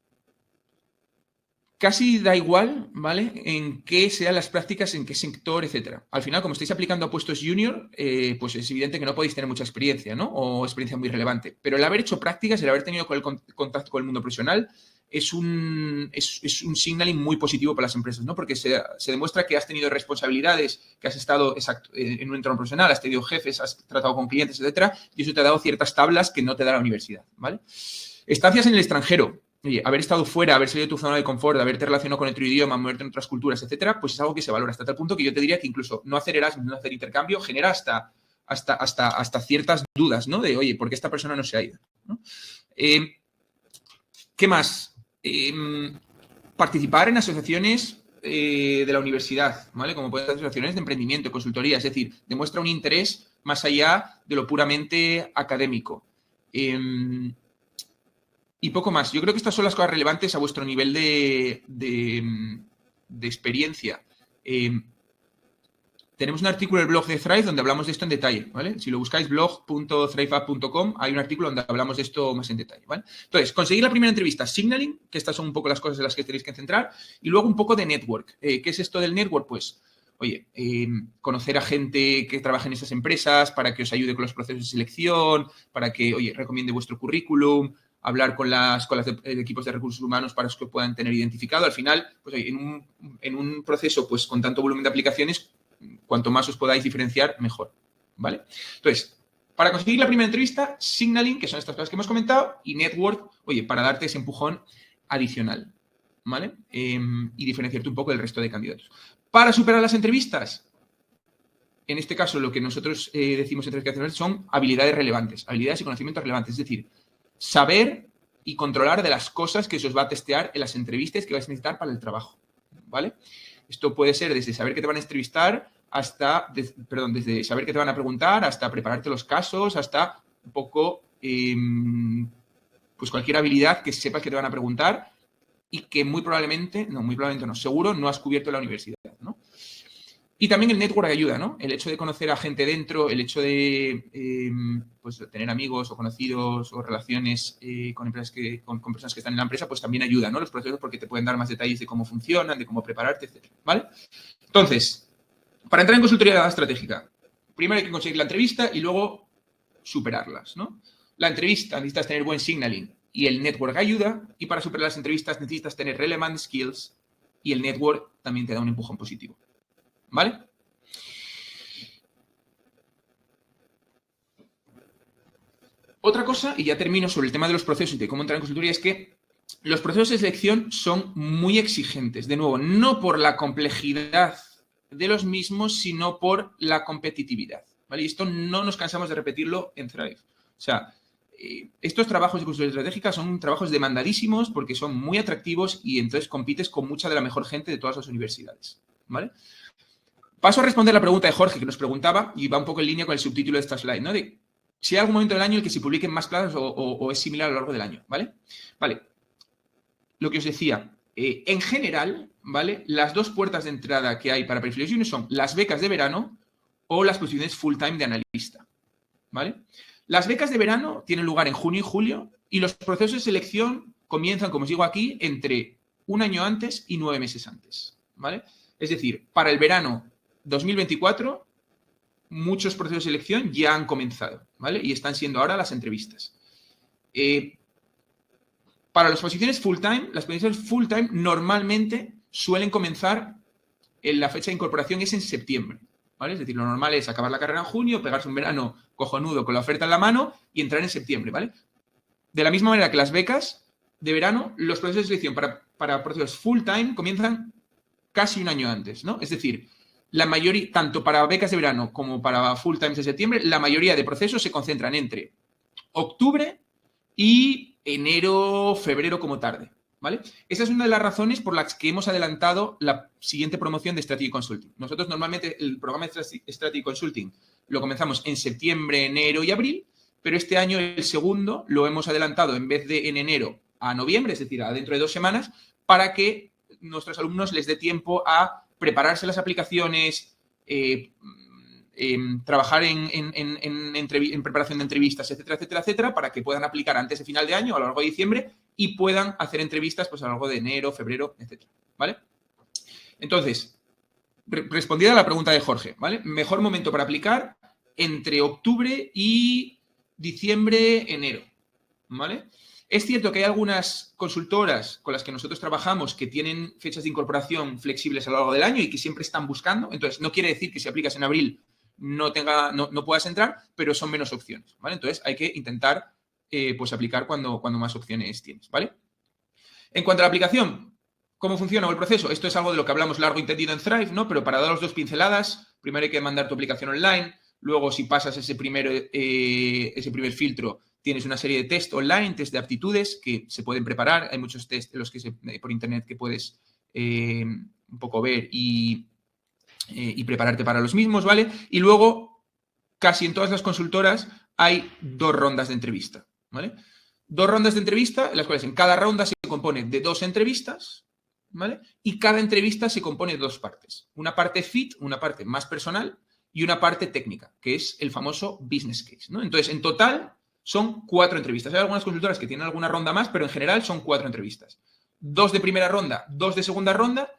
Casi da igual, ¿vale? En qué sean las prácticas, en qué sector, etcétera. Al final, como estáis aplicando a puestos junior, pues es evidente que no podéis tener mucha experiencia, ¿no? O experiencia muy relevante. Pero el haber hecho prácticas, el haber tenido contacto con el mundo profesional, es un signaling muy positivo para las empresas, ¿no? Porque se demuestra que has tenido responsabilidades, que has estado en un entorno profesional, has tenido jefes, has tratado con clientes, etcétera, y eso te ha dado ciertas tablas que no te da la universidad, ¿vale? Estancias en el extranjero. Oye, haber estado fuera, haber salido de tu zona de confort, haberte relacionado con otro idioma, moverte en otras culturas, etcétera, pues es algo que se valora hasta tal punto que yo te diría que incluso no hacer Erasmus, no hacer intercambio, genera hasta ciertas dudas, ¿no? De, oye, ¿por qué esta persona no se ha ido? ¿No? ¿Qué más? Participar en asociaciones de la universidad, ¿vale? Como pueden ser asociaciones de emprendimiento, consultoría, es decir, demuestra un interés más allá de lo puramente académico. Y poco más. Yo creo que estas son las cosas relevantes a vuestro nivel de experiencia. Tenemos un artículo en el blog de Thrive donde hablamos de esto en detalle, ¿vale? Si lo buscáis blog.thriveup.com, hay un artículo donde hablamos de esto más en detalle, ¿vale? Entonces, conseguir la primera entrevista, signaling, que estas son un poco las cosas en las que tenéis que centrar, y luego un poco de network. ¿Qué es esto del network? Pues, oye, conocer a gente que trabaja en esas empresas para que os ayude con los procesos de selección, para que, oye, recomiende vuestro currículum, hablar con las equipos de recursos humanos para que puedan tener identificado. Al final, pues oye, en un proceso pues con tanto volumen de aplicaciones, cuanto más os podáis diferenciar, mejor, ¿vale? Entonces, para conseguir la primera entrevista, signaling, que son estas cosas que hemos comentado, y network, oye, para darte ese empujón adicional, ¿vale? Y diferenciarte un poco del resto de candidatos. Para superar las entrevistas, en este caso lo que nosotros decimos en Thrive son habilidades relevantes, habilidades y conocimientos relevantes, es decir, saber y controlar de las cosas que se os va a testear en las entrevistas que vais a necesitar para el trabajo, ¿vale? Esto puede ser desde saber que te van a entrevistar hasta, desde saber que te van a preguntar hasta prepararte los casos, hasta un poco, pues cualquier habilidad que sepas que te van a preguntar y que muy probablemente no, seguro no has cubierto en la universidad, ¿no? Y también el network ayuda, ¿no? El hecho de conocer a gente dentro, el hecho de pues, tener amigos o conocidos o relaciones con personas que están en la empresa, pues también ayuda, ¿no? Los procesos porque te pueden dar más detalles de cómo funcionan, de cómo prepararte, etc. ¿Vale? Entonces, para entrar en consultoría estratégica, primero hay que conseguir la entrevista y luego superarlas, ¿no? La entrevista necesitas tener buen signaling y el network ayuda, y para superar las entrevistas necesitas tener relevant skills y el network también te da un empujón positivo. ¿Vale? Otra cosa, y ya termino sobre el tema de los procesos y de cómo entrar en consultoría, es que los procesos de selección son muy exigentes. De nuevo, no por la complejidad de los mismos, sino por la competitividad. ¿Vale? Y esto no nos cansamos de repetirlo en Thrive. O sea, estos trabajos de consultoría estratégica son trabajos demandadísimos porque son muy atractivos y entonces compites con mucha de la mejor gente de todas las universidades. ¿Vale? Paso a responder la pregunta de Jorge, que nos preguntaba, y va un poco en línea con el subtítulo de esta slide, ¿no? De si hay algún momento del año en el que se publiquen más plazas o es similar a lo largo del año, ¿vale? Vale. Lo que os decía, en general, ¿vale? Las dos puertas de entrada que hay para perfiles juniors son las becas de verano o las posiciones full-time de analista, ¿vale? Las becas de verano tienen lugar en junio y julio y los procesos de selección comienzan, como os digo aquí, entre un año antes y 9 meses antes, ¿vale? Es decir, para el verano 2024, muchos procesos de selección ya han comenzado, ¿vale? Y están siendo ahora las entrevistas. Para las posiciones full-time, las posiciones full-time normalmente suelen comenzar en la fecha de incorporación es en septiembre, ¿vale? Es decir, lo normal es acabar la carrera en junio, pegarse un verano cojonudo con la oferta en la mano y entrar en septiembre, ¿vale? De la misma manera que las becas de verano, los procesos de selección para procesos full time comienzan casi un año antes, ¿no? Es decir, la mayoría, tanto para becas de verano como para full time de septiembre, la mayoría de procesos se concentran entre octubre y enero, febrero como tarde, ¿vale? Esa es una de las razones por las que hemos adelantado la siguiente promoción de Strategy Consulting. Nosotros normalmente el programa de Strategy Consulting lo comenzamos en septiembre, enero y abril, pero este año el segundo lo hemos adelantado en vez de en enero a noviembre, es decir, a dentro de 2 semanas, para que nuestros alumnos les dé tiempo a prepararse las aplicaciones, trabajar en preparación de entrevistas, etcétera, etcétera, etcétera, para que puedan aplicar antes de final de año, a lo largo de diciembre, y puedan hacer entrevistas pues, a lo largo de enero, febrero, etcétera, ¿vale? Entonces, respondida a la pregunta de Jorge, ¿vale? Mejor momento para aplicar entre octubre y diciembre, enero, ¿vale? Es cierto que hay algunas consultoras con las que nosotros trabajamos que tienen fechas de incorporación flexibles a lo largo del año y que siempre están buscando. Entonces, no quiere decir que si aplicas en abril no puedas entrar, pero son menos opciones, ¿vale? Entonces, hay que intentar pues aplicar cuando más opciones tienes, ¿vale? En cuanto a la aplicación, ¿cómo funciona el proceso? Esto es algo de lo que hablamos largo y tendido en Thrive, ¿no? Pero para daros 2 pinceladas, primero hay que mandar tu aplicación online, luego si pasas ese primer filtro, tienes una serie de test online, test de aptitudes que se pueden preparar. Hay muchos test en los que por internet que puedes un poco ver y prepararte para los mismos, ¿vale? Y luego, casi en todas las consultoras hay 2 rondas de entrevista, ¿vale? 2 rondas de entrevista, en las cuales en cada ronda se compone de 2 entrevistas, ¿vale? Y cada entrevista se compone de 2 partes. Una parte fit, una parte más personal y una parte técnica, que es el famoso business case, ¿no? Entonces, en total son 4 entrevistas. Hay algunas consultoras que tienen alguna ronda más, pero en general son 4 entrevistas. 2 de primera ronda, 2 de segunda ronda,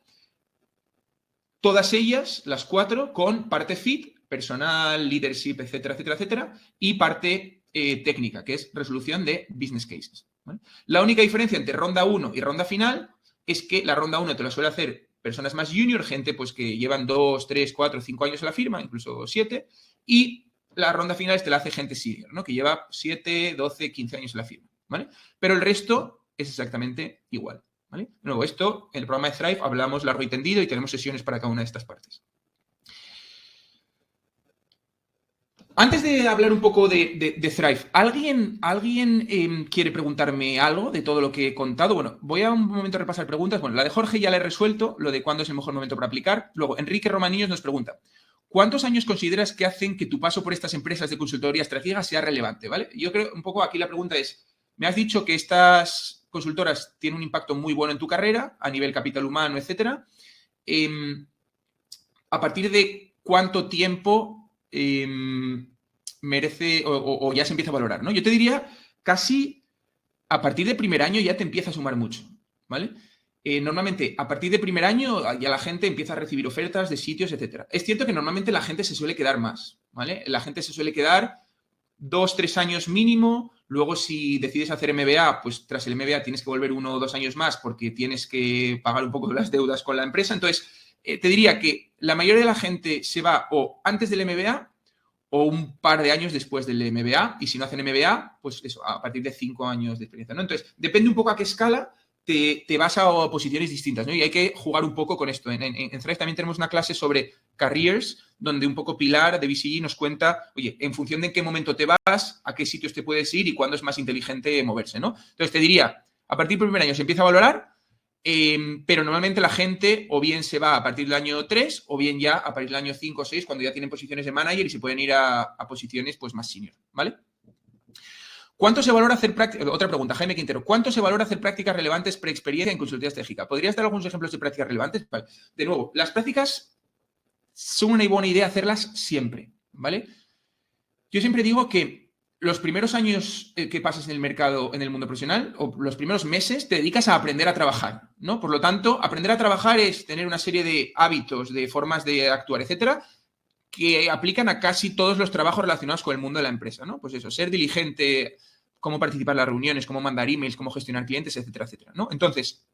todas ellas, las 4, con parte fit, personal, leadership, etcétera, etcétera, etcétera, y parte técnica, que es resolución de business cases, ¿vale? La única diferencia entre ronda 1 y ronda final es que la ronda 1 te la suele hacer personas más junior, gente pues que llevan 2, 3, 4, 5 años en la firma, incluso 7, y la ronda final te la hace gente senior, ¿no? Que lleva 7, 12, 15 años en la firma, ¿vale? Pero el resto es exactamente igual, ¿vale? De nuevo, esto, en el programa de Thrive hablamos largo y tendido y tenemos sesiones para cada una de estas partes. Antes de hablar un poco de Thrive, ¿alguien quiere preguntarme algo de todo lo que he contado? Bueno, voy a un momento a repasar preguntas. Bueno, la de Jorge ya la he resuelto, lo de cuándo es el mejor momento para aplicar. Luego, Enrique Romanillos nos pregunta, ¿cuántos años consideras que hacen que tu paso por estas empresas de consultoría estratégica sea relevante? ¿Vale? Yo creo un poco aquí la pregunta es, me has dicho que estas consultoras tienen un impacto muy bueno en tu carrera, a nivel capital humano, etcétera. ¿A partir de cuánto tiempo merece o ya se empieza a valorar, ¿no? Yo te diría casi a partir de primer año ya te empieza a sumar mucho, ¿vale? Normalmente a partir de primer año ya la gente empieza a recibir ofertas de sitios, etcétera. Es cierto que normalmente la gente se suele quedar más, ¿vale? La gente se suele quedar 2, 3 años mínimo. Luego, si decides hacer MBA, pues tras el MBA tienes que volver 1 o 2 años más porque tienes que pagar un poco las deudas con la empresa. Entonces, te diría que la mayoría de la gente se va o antes del MBA o un par de años después del MBA, y si no hacen MBA, pues eso, a partir de 5 años de experiencia, ¿no? Entonces, depende un poco a qué escala te vas a posiciones distintas, ¿no? Y hay que jugar un poco con esto. En Thrive también tenemos una clase sobre careers, donde un poco Pilar de BCG nos cuenta, oye, en función de en qué momento te vas, a qué sitios te puedes ir y cuándo es más inteligente moverse, ¿no? Entonces, te diría, a partir del primer año se empieza a valorar, pero normalmente la gente o bien se va a partir del año 3 o bien ya a partir del año 5 o 6 cuando ya tienen posiciones de manager y se pueden ir a posiciones pues más senior, ¿vale? ¿Cuánto se valora hacer prácticas? Otra pregunta, Jaime Quintero. ¿Cuánto se valora hacer prácticas relevantes pre-experiencia en consultoría estratégica? ¿Podrías dar algunos ejemplos de prácticas relevantes? Vale. De nuevo, las prácticas son una buena idea hacerlas siempre, ¿vale? Yo siempre digo que los primeros años que pasas en el mercado, en el mundo profesional, o los primeros meses, te dedicas a aprender a trabajar, ¿no? Por lo tanto, aprender a trabajar es tener una serie de hábitos, de formas de actuar, etcétera, que aplican a casi todos los trabajos relacionados con el mundo de la empresa, ¿no? Pues eso, ser diligente, cómo participar en las reuniones, cómo mandar emails, cómo gestionar clientes, etcétera, etcétera, ¿no? Entonces,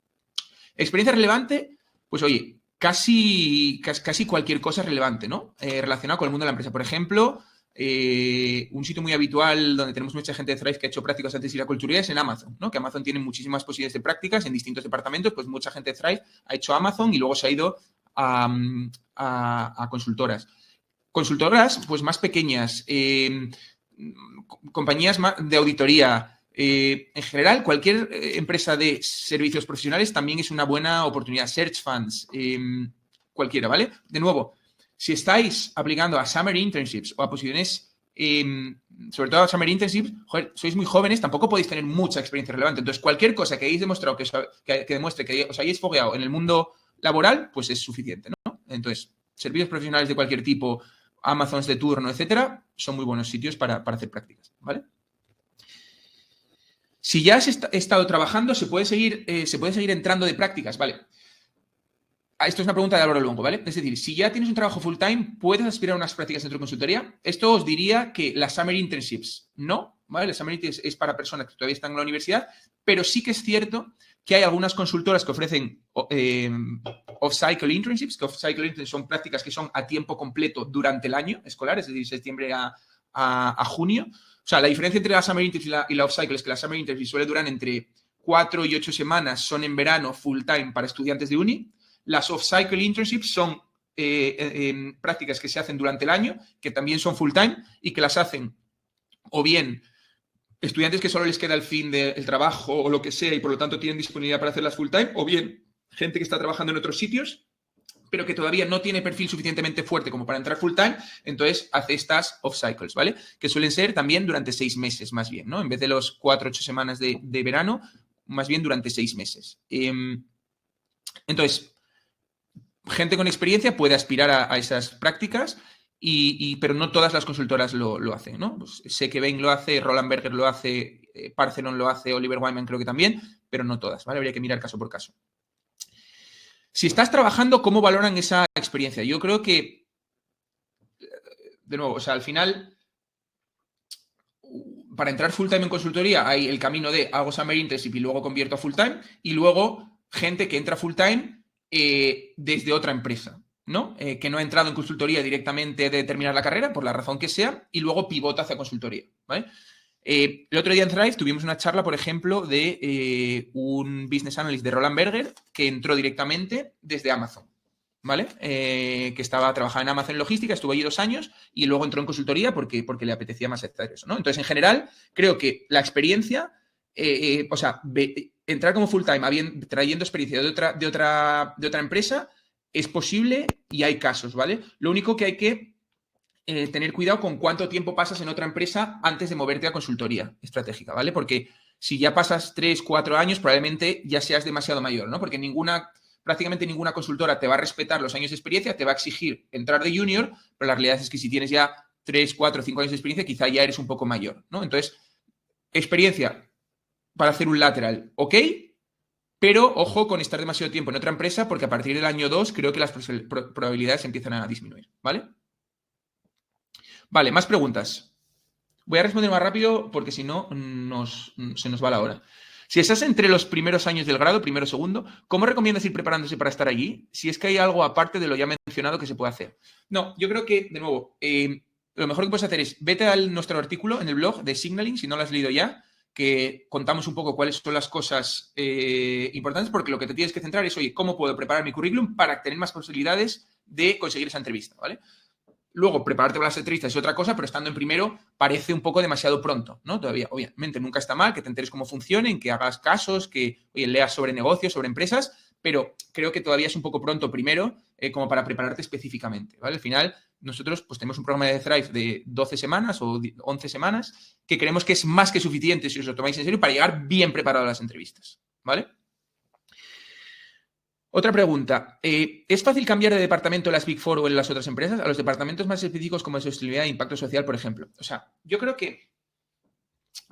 experiencia relevante, pues oye, casi cualquier cosa relevante, ¿no? Relacionado con el mundo de la empresa. Por ejemplo, un sitio muy habitual donde tenemos mucha gente de Thrive que ha hecho prácticas antes de ir a consultoría es en Amazon, ¿no? Que Amazon tiene muchísimas posibilidades de prácticas en distintos departamentos, pues mucha gente de Thrive ha hecho Amazon y luego se ha ido a consultoras. Consultoras, pues más pequeñas, compañías de auditoría. En general, cualquier empresa de servicios profesionales también es una buena oportunidad. Search funds, cualquiera, ¿vale? De nuevo, si estáis aplicando a Summer Internships o a posiciones, sobre todo a Summer Internships, joder, sois muy jóvenes, tampoco podéis tener mucha experiencia relevante. Entonces, cualquier cosa que hayáis demostrado que demuestre que os hayáis fogueado en el mundo laboral, pues es suficiente, ¿no? Entonces, servicios profesionales de cualquier tipo, Amazons de turno, etcétera, son muy buenos sitios para hacer prácticas, ¿vale? Si ya has estado trabajando, se puede seguir entrando de prácticas, ¿vale? Esto es una pregunta de Álvaro Luengo, ¿vale? Es decir, si ya tienes un trabajo full time, ¿puedes aspirar a unas prácticas dentro de consultoría? Esto os diría que las Summer Internships no, ¿vale? Las Summer Internships es para personas que todavía están en la universidad, pero sí que es cierto que hay algunas consultoras que ofrecen off-cycle internships, que off-cycle internships son prácticas que son a tiempo completo durante el año escolar, es decir, septiembre a junio. O sea, la diferencia entre la Summer Internship y la off-cycle es que la Summer Internship suele durar entre 4 y 8 semanas, son en verano full time para estudiantes de uni. Las off-cycle internships son prácticas que se hacen durante el año, que también son full time y que las hacen o bien estudiantes que solo les queda el fin del trabajo o lo que sea y por lo tanto tienen disponibilidad para hacerlas full time, o bien gente que está trabajando en otros sitios pero que todavía no tiene perfil suficientemente fuerte como para entrar full time, entonces hace estas off-cycles, ¿vale? Que suelen ser también durante 6 meses más bien, ¿no? En vez de los 4 o 8 semanas de verano, más bien durante 6 meses. Entonces, gente con experiencia puede aspirar a esas prácticas, pero no todas las consultoras lo hacen, ¿no? Pues sé que Bain lo hace, Roland Berger lo hace, Parthenon lo hace, Oliver Wyman creo que también, pero no todas, ¿vale? Habría que mirar caso por caso. Si estás trabajando, ¿cómo valoran esa experiencia? Yo creo que, de nuevo, o sea, al final, para entrar full time en consultoría hay el camino de hago Summer Internship y luego convierto a full time, y luego gente que entra full time desde otra empresa, ¿no? Que no ha entrado en consultoría directamente de terminar la carrera, por la razón que sea, y luego pivota hacia consultoría, ¿vale? El otro día en Thrive tuvimos una charla, por ejemplo, de un business analyst de Roland Berger que entró directamente desde Amazon, ¿vale? Que estaba trabajando en Amazon en logística, estuvo allí 2 años y luego entró en consultoría porque le apetecía más hacer eso, ¿no? Entonces, en general, creo que la experiencia, o sea, entrar como full time trayendo experiencia de otra empresa es posible y hay casos, ¿vale? Lo único que hay que tener cuidado con cuánto tiempo pasas en otra empresa antes de moverte a consultoría estratégica, ¿vale? Porque si ya pasas 3, 4 años, probablemente ya seas demasiado mayor, ¿no? Porque prácticamente ninguna consultora te va a respetar los años de experiencia, te va a exigir entrar de junior, pero la realidad es que si tienes ya 3, 4, 5 años de experiencia, quizá ya eres un poco mayor, ¿no? Entonces, experiencia para hacer un lateral, ok, pero ojo con estar demasiado tiempo en otra empresa porque a partir del año 2 creo que las probabilidades empiezan a disminuir, ¿vale? Vale, más preguntas. Voy a responder más rápido porque si no se nos va la hora. Si estás entre los primeros años del grado, primero o segundo, ¿cómo recomiendas ir preparándose para estar allí? Si es que hay algo aparte de lo ya mencionado que se puede hacer. No, yo creo que, de nuevo, lo mejor que puedes hacer es vete a nuestro artículo en el blog de Signaling, si no lo has leído ya, que contamos un poco cuáles son las cosas importantes, porque lo que te tienes que centrar es, oye, ¿cómo puedo preparar mi currículum para tener más posibilidades de conseguir esa entrevista? ¿Vale? Luego, prepararte para las entrevistas es otra cosa, pero estando en primero parece un poco demasiado pronto, ¿no? Todavía, obviamente, nunca está mal que te enteres cómo funcionen, que hagas casos, que, oye, leas sobre negocios, sobre empresas, pero creo que todavía es un poco pronto primero como para prepararte específicamente, ¿vale? Al final, nosotros pues tenemos un programa de Thrive de 12 semanas o 11 semanas que creemos que es más que suficiente si os lo tomáis en serio para llegar bien preparado a las entrevistas, ¿vale? Otra pregunta. ¿Es fácil cambiar de departamento en las Big Four o en las otras empresas a los departamentos más específicos como sostenibilidad e impacto social, por ejemplo? O sea, yo creo que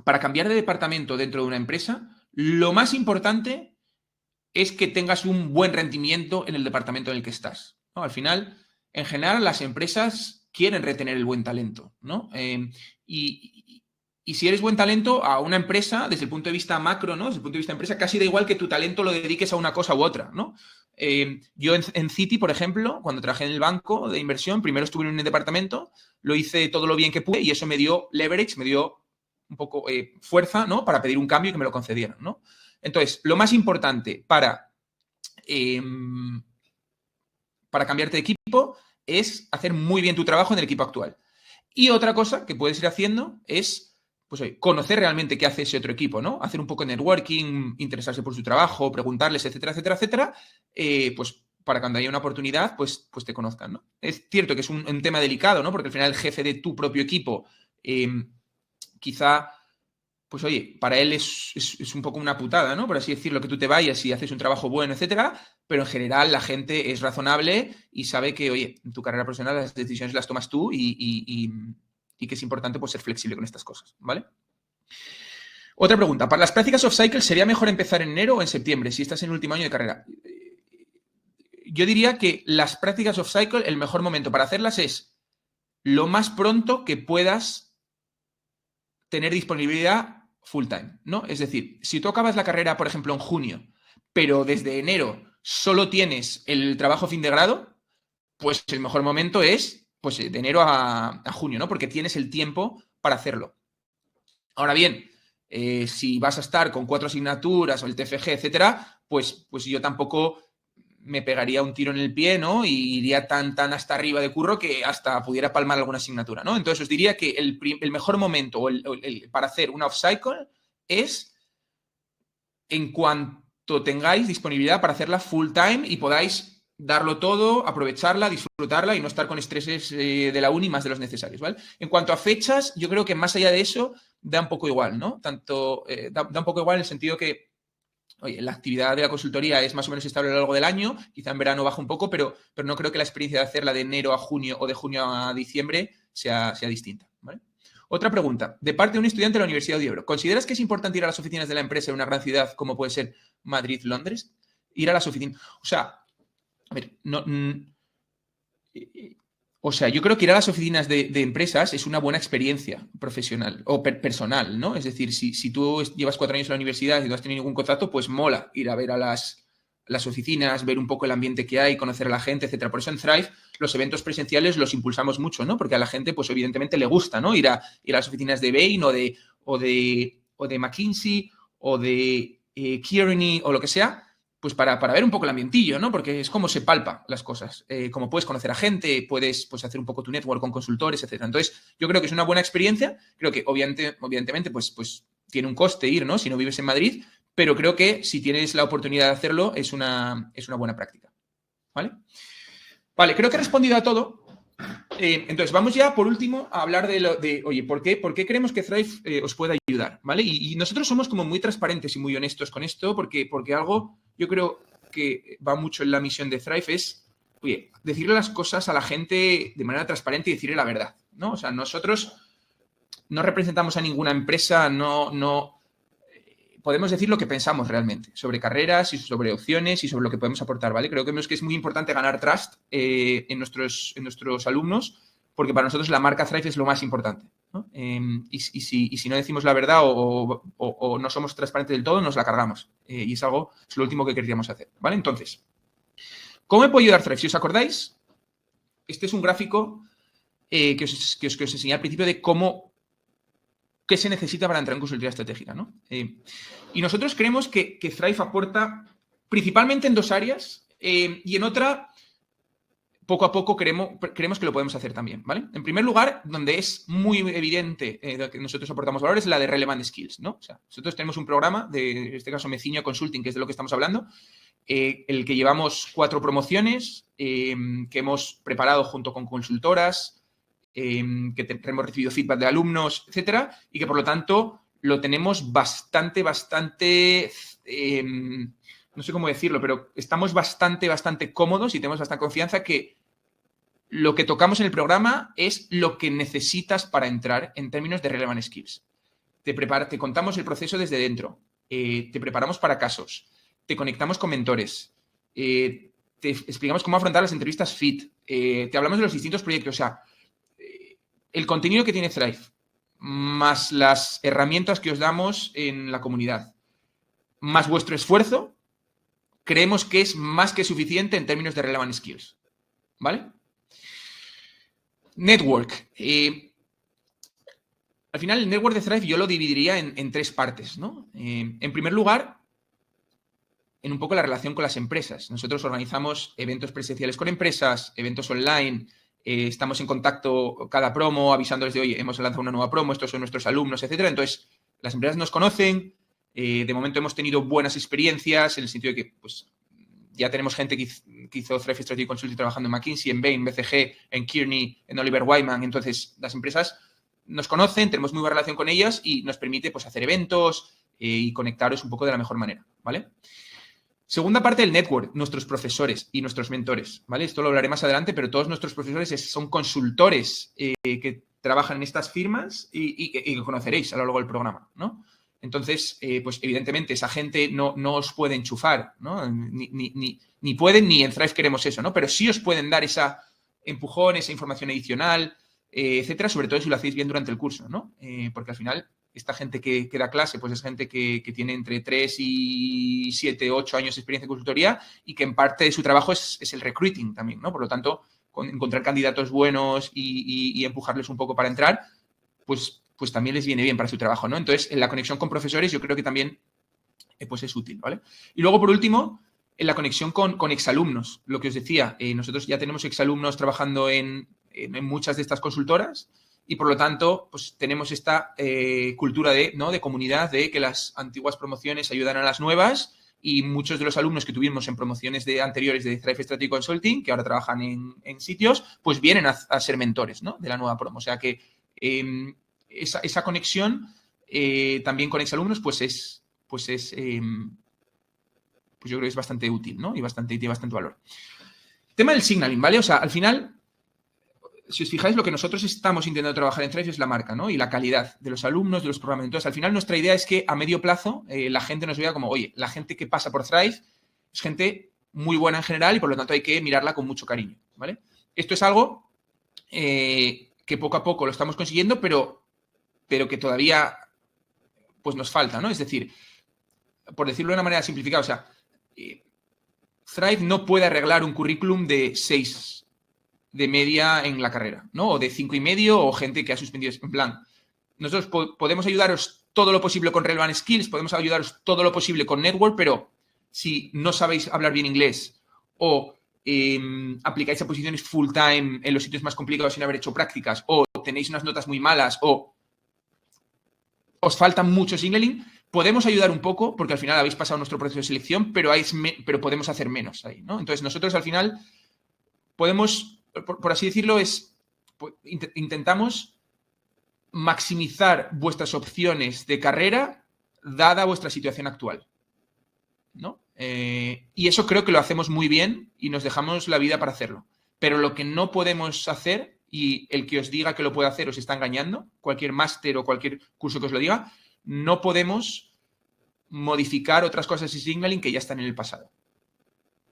para cambiar de departamento dentro de una empresa, lo más importante es que tengas un buen rendimiento en el departamento en el que estás, ¿no? Al final, en general, las empresas quieren retener el buen talento, ¿no? Y si eres buen talento, a una empresa, desde el punto de vista macro, ¿no? Desde el punto de vista de empresa, casi da igual que tu talento lo dediques a una cosa u otra, ¿no? Yo en Citi, por ejemplo, cuando trabajé en el banco de inversión, primero estuve en un departamento, lo hice todo lo bien que pude y eso me dio leverage, me dio un poco fuerza, ¿no? Para pedir un cambio y que me lo concedieran, ¿no? Entonces, lo más importante para cambiarte de equipo es hacer muy bien tu trabajo en el equipo actual. Y otra cosa que puedes ir haciendo es, pues, oye, conocer realmente qué hace ese otro equipo, ¿no? Hacer un poco de networking, interesarse por su trabajo, preguntarles, etcétera, etcétera, etcétera, pues para cuando haya una oportunidad, pues te conozcan, ¿no? Es cierto que es un tema delicado, ¿no? Porque al final el jefe de tu propio equipo quizá, pues oye, para él es un poco una putada, ¿no? Por así decirlo, que tú te vayas y haces un trabajo bueno, etcétera, pero en general la gente es razonable y sabe que, oye, en tu carrera profesional las decisiones las tomas tú y que es importante, pues, ser flexible con estas cosas, ¿vale? Otra pregunta. Para las prácticas off-cycle, ¿sería mejor empezar en enero o en septiembre si estás en el último año de carrera? Yo diría que las prácticas off-cycle, el mejor momento para hacerlas es lo más pronto que puedas tener disponibilidad full time, ¿no? Es decir, si tú acabas la carrera, por ejemplo, en junio, pero desde enero solo tienes el trabajo fin de grado, pues el mejor momento es, pues, de enero a junio, ¿no? Porque tienes el tiempo para hacerlo. Ahora bien, si vas a estar con 4 asignaturas o el TFG, etcétera, pues yo tampoco me pegaría un tiro en el pie, ¿no? Y iría tan hasta arriba de curro que hasta pudiera palmar alguna asignatura, ¿no? Entonces os diría que el mejor momento para hacer una off-cycle es en cuanto tengáis disponibilidad para hacerla full time y podáis darlo todo, aprovecharla, disfrutarla y no estar con estreses de la uni más de los necesarios, ¿vale? En cuanto a fechas, yo creo que más allá de eso da un poco igual, ¿no? Tanto da un poco igual en el sentido que, oye, la actividad de la consultoría es más o menos estable a lo largo del año, quizá en verano baja un poco, pero no creo que la experiencia de hacerla de enero a junio o de junio a diciembre sea distinta, ¿vale? Otra pregunta. De parte de un estudiante de la Universidad de Oviedo, ¿consideras que es importante ir a las oficinas de la empresa en una gran ciudad como puede ser Madrid, Londres? Ir a las oficinas. O sea, a ver, no. O sea, yo creo que ir a las oficinas de empresas es una buena experiencia profesional o personal, ¿no? Es decir, si tú llevas 4 años en la universidad y no has tenido ningún contacto, pues mola ir a ver a las oficinas, ver un poco el ambiente que hay, conocer a la gente, etcétera. Por eso en Thrive los eventos presenciales los impulsamos mucho, ¿no? Porque a la gente, pues evidentemente le gusta, ¿no? Ir a las oficinas de Bain o de McKinsey o de Kearney o lo que sea, pues para ver un poco el ambientillo, ¿no? Porque es como se palpa las cosas. Como puedes conocer a gente, puedes, pues, hacer un poco tu network con consultores, etcétera. Entonces, yo creo que es una buena experiencia. Creo que evidentemente, pues tiene un coste ir, ¿no? Si no vives en Madrid, pero creo que si tienes la oportunidad de hacerlo, es una buena práctica. ¿Vale? Vale, creo que he respondido a todo. Entonces, vamos ya por último a hablar oye, ¿por qué creemos que Thrive os puede ayudar? ¿Vale? Y nosotros somos como muy transparentes y muy honestos con esto, porque algo, yo creo que va mucho en la misión de Thrive es, oye, decirle las cosas a la gente de manera transparente y decirle la verdad, ¿no? O sea, nosotros no representamos a ninguna empresa, no podemos decir lo que pensamos realmente sobre carreras y sobre opciones y sobre lo que podemos aportar, ¿vale? Creo que es muy importante ganar trust en nuestros alumnos, porque para nosotros la marca Thrive es lo más importante, ¿no? Y si no decimos la verdad o no somos transparentes del todo, nos la cargamos. Y es lo último que queríamos hacer, ¿vale? Entonces, ¿cómo me puede ayudar Thrive? Si os acordáis, este es un gráfico que os enseñé al principio de qué se necesita para entrar en consultoría estratégica, ¿no? Y nosotros creemos que Thrive aporta principalmente en 2 áreas y en otra, poco a poco creemos que lo podemos hacer también, ¿vale? En primer lugar, donde es muy evidente que nosotros aportamos valor es la de Relevant Skills, ¿no? O sea, nosotros tenemos un programa, en este caso me ciño a Consulting, que es de lo que estamos hablando, el que llevamos 4 promociones que hemos preparado junto con consultoras, que hemos recibido feedback de alumnos, etcétera, y que por lo tanto lo tenemos bastante, no sé cómo decirlo, pero estamos bastante cómodos y tenemos bastante confianza que lo que tocamos en el programa es lo que necesitas para entrar en términos de Relevant Skills. Te contamos el proceso desde dentro, te preparamos para casos, te conectamos con mentores, te explicamos cómo afrontar las entrevistas FIT, te hablamos de los distintos proyectos, o sea, el contenido que tiene Thrive, más las herramientas que os damos en la comunidad, más vuestro esfuerzo, creemos que es más que suficiente en términos de relevant skills, ¿vale? Network. Al final, el network de Thrive yo lo dividiría en 3 partes, ¿no? En primer lugar, en un poco la relación con las empresas. Nosotros organizamos eventos presenciales con empresas, eventos online, estamos en contacto cada promo avisándoles de, oye, hemos lanzado una nueva promo, estos son nuestros alumnos, etcétera. Entonces, las empresas nos conocen, de momento hemos tenido buenas experiencias en el sentido de que, pues, ya tenemos gente que hizo Thrive Strategy Consulting trabajando en McKinsey, en Bain, BCG, en Kearney, en Oliver Wyman. Entonces, las empresas nos conocen, tenemos muy buena relación con ellas y nos permite, pues, hacer eventos y conectaros un poco de la mejor manera, ¿vale? Segunda parte del network, nuestros profesores y nuestros mentores, ¿vale? Esto lo hablaré más adelante, pero todos nuestros profesores son consultores que trabajan en estas firmas y que conoceréis a lo largo del programa, ¿no? Entonces, pues evidentemente esa gente no os puede enchufar, ¿no? Ni pueden, ni en Thrive queremos eso, ¿no? Pero sí os pueden dar esa empujón, esa información adicional, etcétera, sobre todo si lo hacéis bien durante el curso, ¿no? Porque al final, esta gente que da clase, pues es gente que tiene entre 3 y 7, 8 años de experiencia en consultoría y que en parte de su trabajo es el recruiting también, ¿no? Por lo tanto, encontrar candidatos buenos y empujarles un poco para entrar, pues también les viene bien para su trabajo, ¿no? Entonces, en la conexión con profesores yo creo que también pues es útil, ¿vale? Y luego, por último, en la conexión con exalumnos. Lo que os decía, nosotros ya tenemos exalumnos trabajando en muchas de estas consultoras y, por lo tanto, pues tenemos esta cultura de comunidad, de que las antiguas promociones ayudan a las nuevas y muchos de los alumnos que tuvimos en promociones anteriores de Thrive Strategy Consulting, que ahora trabajan en sitios, pues vienen a ser mentores, ¿no? De la nueva promo. O sea que esa conexión también con exalumnos, pues yo creo que es bastante útil, ¿no? Y tiene bastante valor. Tema del signaling, ¿vale? O sea, al final, si os fijáis, lo que nosotros estamos intentando trabajar en Thrive es la marca, ¿no? Y la calidad de los alumnos, de los programas. Entonces, al final, nuestra idea es que a medio plazo la gente nos vea como, oye, la gente que pasa por Thrive es gente muy buena en general y, por lo tanto, hay que mirarla con mucho cariño, ¿vale? Esto es algo que poco a poco lo estamos consiguiendo, pero que todavía pues nos falta, ¿no? Es decir, por decirlo de una manera simplificada, o sea, Thrive no puede arreglar un currículum de 6 de media en la carrera, ¿no? O de 5,5 o gente que ha suspendido. En plan, nosotros podemos ayudaros todo lo posible con Relevant Skills, podemos ayudaros todo lo posible con Network, pero si no sabéis hablar bien inglés o aplicáis a posiciones full time en los sitios más complicados sin haber hecho prácticas o tenéis unas notas muy malas o os falta mucho signaling, podemos ayudar un poco porque al final habéis pasado nuestro proceso de selección, pero podemos hacer menos ahí, ¿no? Entonces, nosotros al final podemos, por así decirlo, intentamos maximizar vuestras opciones de carrera dada vuestra situación actual, ¿no? Y eso creo que lo hacemos muy bien y nos dejamos la vida para hacerlo. Pero lo que no podemos hacer, y el que os diga que lo puede hacer os está engañando, cualquier máster o cualquier curso que os lo diga, no podemos modificar otras cosas de signaling que ya están en el pasado,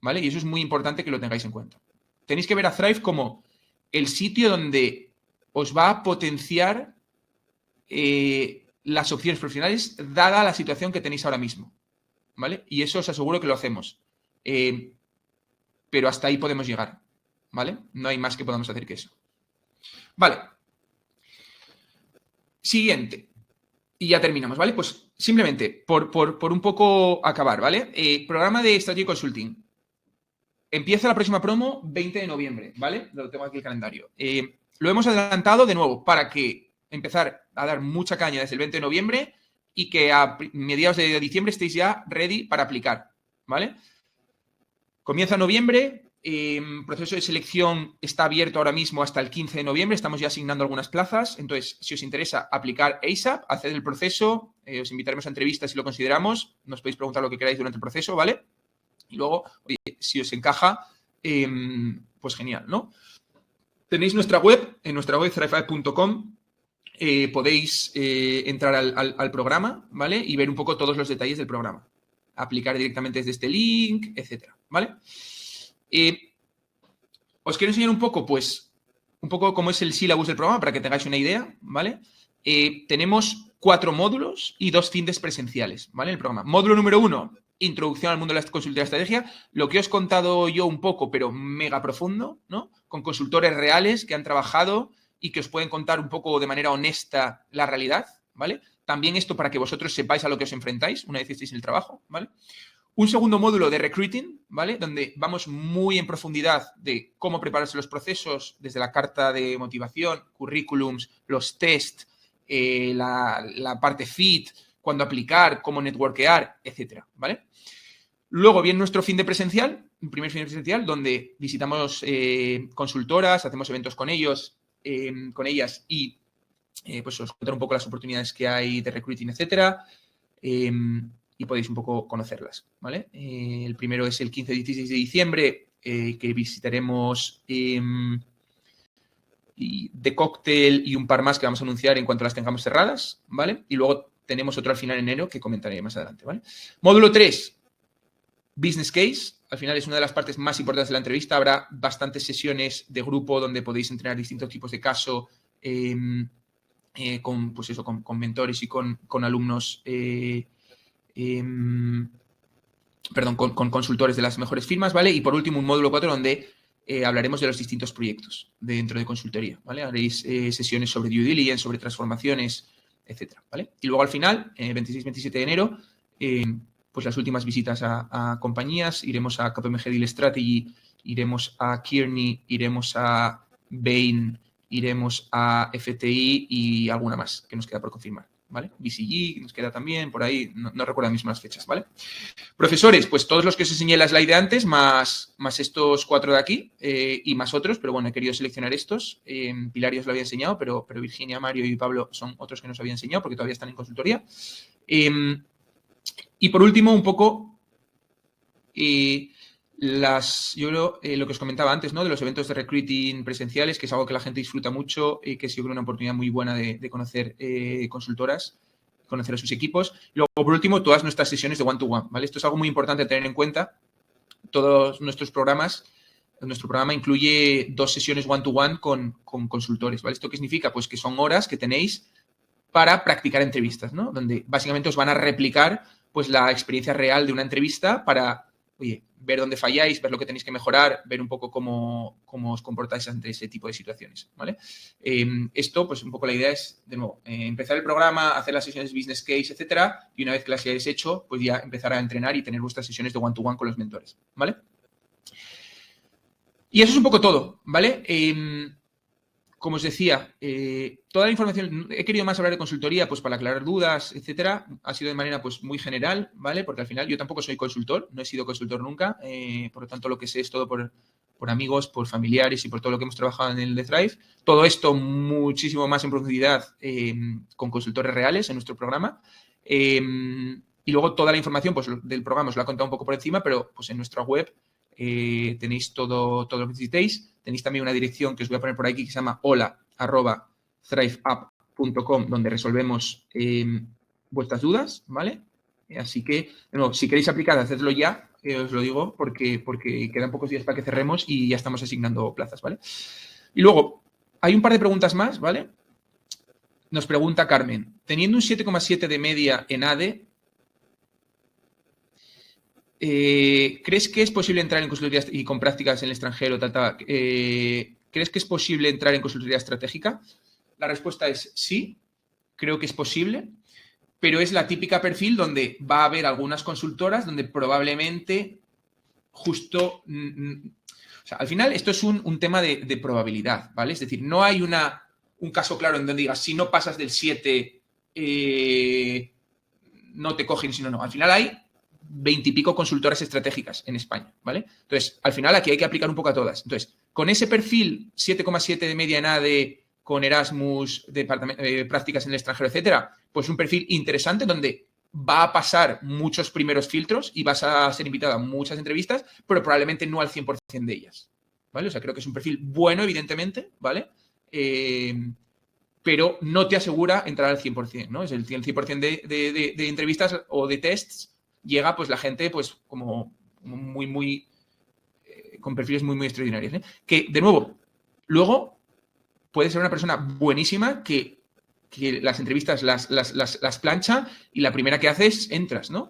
¿vale? Y eso es muy importante que lo tengáis en cuenta. Tenéis que ver a Thrive como el sitio donde os va a potenciar las opciones profesionales dada la situación que tenéis ahora mismo, ¿vale? Y eso os aseguro que lo hacemos. Pero hasta ahí podemos llegar, ¿vale? No hay más que podamos hacer que eso. Vale. Siguiente. Y ya terminamos, ¿vale? Pues simplemente, por un poco acabar, ¿vale? Programa de Strategy Consulting. Empieza la próxima promo 20 de noviembre, ¿vale? Lo tengo aquí el calendario. Lo hemos adelantado de nuevo para que empezar a dar mucha caña desde el 20 de noviembre y que a mediados de diciembre estéis ya ready para aplicar, ¿vale? Comienza noviembre, proceso de selección está abierto ahora mismo hasta el 15 de noviembre, estamos ya asignando algunas plazas, entonces si os interesa aplicar ASAP, haced el proceso, os invitaremos a entrevistas si lo consideramos, nos podéis preguntar lo que queráis durante el proceso, ¿vale? Y luego, oye, si os encaja, pues genial, ¿no? Tenéis nuestra web, en nuestra web thrive.com, podéis entrar al programa, ¿vale? Y ver un poco todos los detalles del programa. Aplicar directamente desde este link, etcétera, ¿vale? Os quiero enseñar un poco cómo es el sílabus del programa para que tengáis una idea, ¿vale? Tenemos 4 módulos y 2 fines presenciales, ¿vale? El programa. Módulo número 1, introducción al mundo de la consultoría de estrategia. Lo que os he contado yo un poco, pero mega profundo, ¿no? Con consultores reales que han trabajado y que os pueden contar un poco de manera honesta la realidad, ¿vale? También esto para que vosotros sepáis a lo que os enfrentáis una vez que estéis en el trabajo, ¿vale? Un segundo módulo de recruiting, ¿vale? Donde vamos muy en profundidad de cómo prepararse los procesos, desde la carta de motivación, currículums, los test, la parte fit, cuándo aplicar, cómo networkear, etcétera, ¿vale? Luego viene nuestro fin de presencial, un primer fin de presencial, donde visitamos consultoras, hacemos eventos con ellos, con ellas y pues os contaré un poco las oportunidades que hay de recruiting, etcétera. Y podéis un poco conocerlas, ¿vale? El primero es el 15-16 de diciembre, que visitaremos The Cocktail y un par más que vamos a anunciar en cuanto las tengamos cerradas, ¿vale? Y luego tenemos otro al final de enero que comentaré más adelante, ¿vale? Módulo 3, Business Case. Al final es una de las partes más importantes de la entrevista. Habrá bastantes sesiones de grupo donde podéis entrenar distintos tipos de caso con, pues eso, con mentores y con alumnos con consultores de las mejores firmas, ¿vale? Y por último, un módulo 4 donde hablaremos de los distintos proyectos dentro de consultoría, ¿vale? Haréis sesiones sobre due diligence, sobre transformaciones, etcétera, ¿vale? Y luego al final, 26-27 de enero, pues las últimas visitas a compañías, iremos a KPMG Deal Strategy, iremos a Kearney, iremos a Bain, iremos a FTI y alguna más que nos queda por confirmar, ¿vale? BCG nos queda también, por ahí, no recuerdo las mismas fechas, ¿vale? Profesores, pues todos los que os enseñé la slide de antes, más estos 4 de aquí y más otros, pero bueno, he querido seleccionar estos. Pilar ya os lo había enseñado, pero Virginia, Mario y Pablo son otros que nos había enseñado porque todavía están en consultoría. Y por último, un poco yo creo, lo que os comentaba antes, ¿no? De los eventos de recruiting presenciales, que es algo que la gente disfruta mucho y que es, yo creo, una oportunidad muy buena de conocer consultoras, conocer a sus equipos. Y luego, por último, todas nuestras sesiones de one-to-one, ¿vale? Esto es algo muy importante a tener en cuenta. Todos nuestros programas, nuestro programa incluye 2 sesiones one-to-one con consultores, ¿vale? ¿Esto qué significa? Pues que son horas que tenéis para practicar entrevistas, ¿no? Donde básicamente os van a replicar pues la experiencia real de una entrevista para, oye, ver dónde falláis, ver lo que tenéis que mejorar, ver un poco cómo os comportáis ante ese tipo de situaciones, ¿vale? Esto, pues un poco la idea es, de nuevo, empezar el programa, hacer las sesiones business case, etcétera, y una vez que las hayáis hecho, pues ya empezar a entrenar y tener vuestras sesiones de one-to-one con los mentores, ¿vale? Y eso es un poco todo, ¿vale? Como os decía, toda la información, he querido más hablar de consultoría pues para aclarar dudas, etcétera. Ha sido de manera pues muy general, ¿vale? Porque al final yo tampoco soy consultor, no he sido consultor nunca, por lo tanto lo que sé es todo por amigos, por familiares y por todo lo que hemos trabajado en el The Thrive. Todo esto muchísimo más en profundidad con consultores reales en nuestro programa. Y luego toda la información pues, del programa os lo he contado un poco por encima, pero pues en nuestra web tenéis todo lo que necesitéis. Tenéis también una dirección que os voy a poner por aquí que se llama hola@thriveup.com, donde resolvemos vuestras dudas, ¿vale? Así que, bueno, si queréis aplicar, hacedlo ya, os lo digo, porque quedan pocos días para que cerremos y ya estamos asignando plazas, ¿vale? Y luego, hay un par de preguntas más, ¿vale? Nos pregunta Carmen, teniendo un 7,7 de media en ADE, ¿crees que es posible entrar en consultoría y con prácticas en el extranjero? ¿Crees que es posible entrar en consultoría estratégica? La respuesta es sí, creo que es posible, pero es la típica perfil donde va a haber algunas consultoras donde probablemente justo... O sea, al final esto es un tema de probabilidad, ¿vale? Es decir, no hay un caso claro en donde digas, si no pasas del 7, no te cogen, sino no. Al final hay 20 y pico consultoras estratégicas en España, ¿vale? Entonces, al final aquí hay que aplicar un poco a todas. Entonces, con ese perfil 7,7 de media en ADE, con Erasmus, prácticas en el extranjero, etcétera, pues un perfil interesante donde va a pasar muchos primeros filtros y vas a ser invitado a muchas entrevistas, pero probablemente no al 100% de ellas, ¿vale? O sea, creo que es un perfil bueno, evidentemente, ¿vale? Pero no te asegura entrar al 100%, ¿no? Es el 100% de entrevistas o de tests llega pues la gente pues como muy con perfiles muy extraordinarios, ¿eh? Que, de nuevo, luego puede ser una persona buenísima que las entrevistas las plancha y la primera que haces entras, ¿no?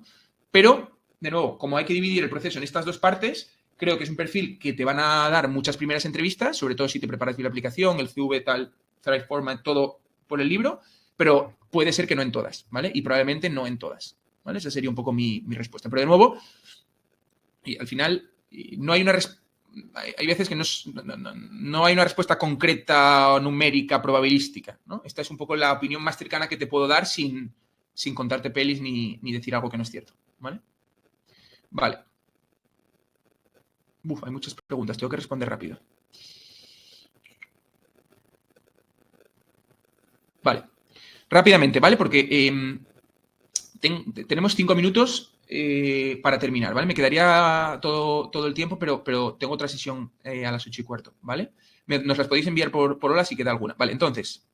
Pero de nuevo, como hay que dividir el proceso en estas dos partes, creo que es un perfil que te van a dar muchas primeras entrevistas, sobre todo si te preparas bien la aplicación, el CV, tal, Thrive Format, todo por el libro, pero puede ser que no en todas, ¿vale? Y probablemente no en todas, ¿vale? Esa sería un poco mi respuesta. Pero de nuevo, y al final, no hay una hay veces que no hay una respuesta concreta, numérica, probabilística, ¿no? Esta es un poco la opinión más cercana que te puedo dar sin contarte pelis ni decir algo que no es cierto, ¿vale? Vale. Hay muchas preguntas, tengo que responder rápido. Vale. Rápidamente, ¿vale? Porque tenemos 5 minutos para terminar, ¿vale? Me quedaría todo el tiempo, pero tengo otra sesión a las 8:15, ¿vale? Nos las podéis enviar por hora si queda alguna. Vale, entonces,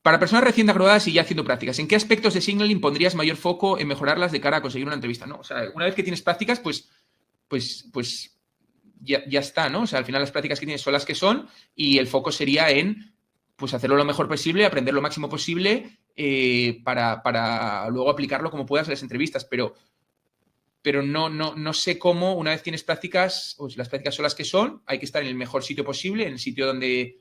para personas recién graduadas y ya haciendo prácticas, ¿en qué aspectos de signaling pondrías mayor foco en mejorarlas de cara a conseguir una entrevista? ¿No? O sea, una vez que tienes prácticas, pues ya está, ¿no? O sea, al final las prácticas que tienes son las que son y el foco sería en pues hacerlo lo mejor posible, aprender lo máximo posible para luego aplicarlo como puedas en las entrevistas, pero no sé cómo, una vez tienes prácticas, pues las prácticas son las que son, hay que estar en el mejor sitio posible, en el sitio donde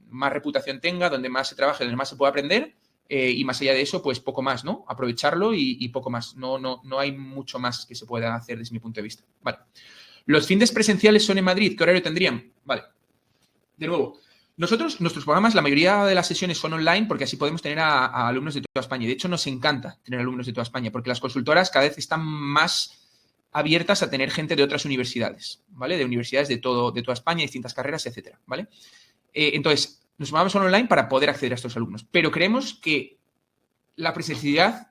más reputación tenga, donde más se trabaje, donde más se pueda aprender, y más allá de eso, pues poco más, ¿no? Aprovecharlo y poco más. No hay mucho más que se pueda hacer desde mi punto de vista. Vale. ¿Los fines presenciales son en Madrid? ¿Qué horario tendrían? Vale. De nuevo, nuestros programas, la mayoría de las sesiones son online porque así podemos tener a alumnos de toda España. De hecho, nos encanta tener alumnos de toda España porque las consultoras cada vez están más abiertas a tener gente de otras universidades, ¿vale? De universidades de toda España, distintas carreras, etcétera, ¿vale? Entonces, nos programas son online para poder acceder a estos alumnos. Pero creemos que la presencialidad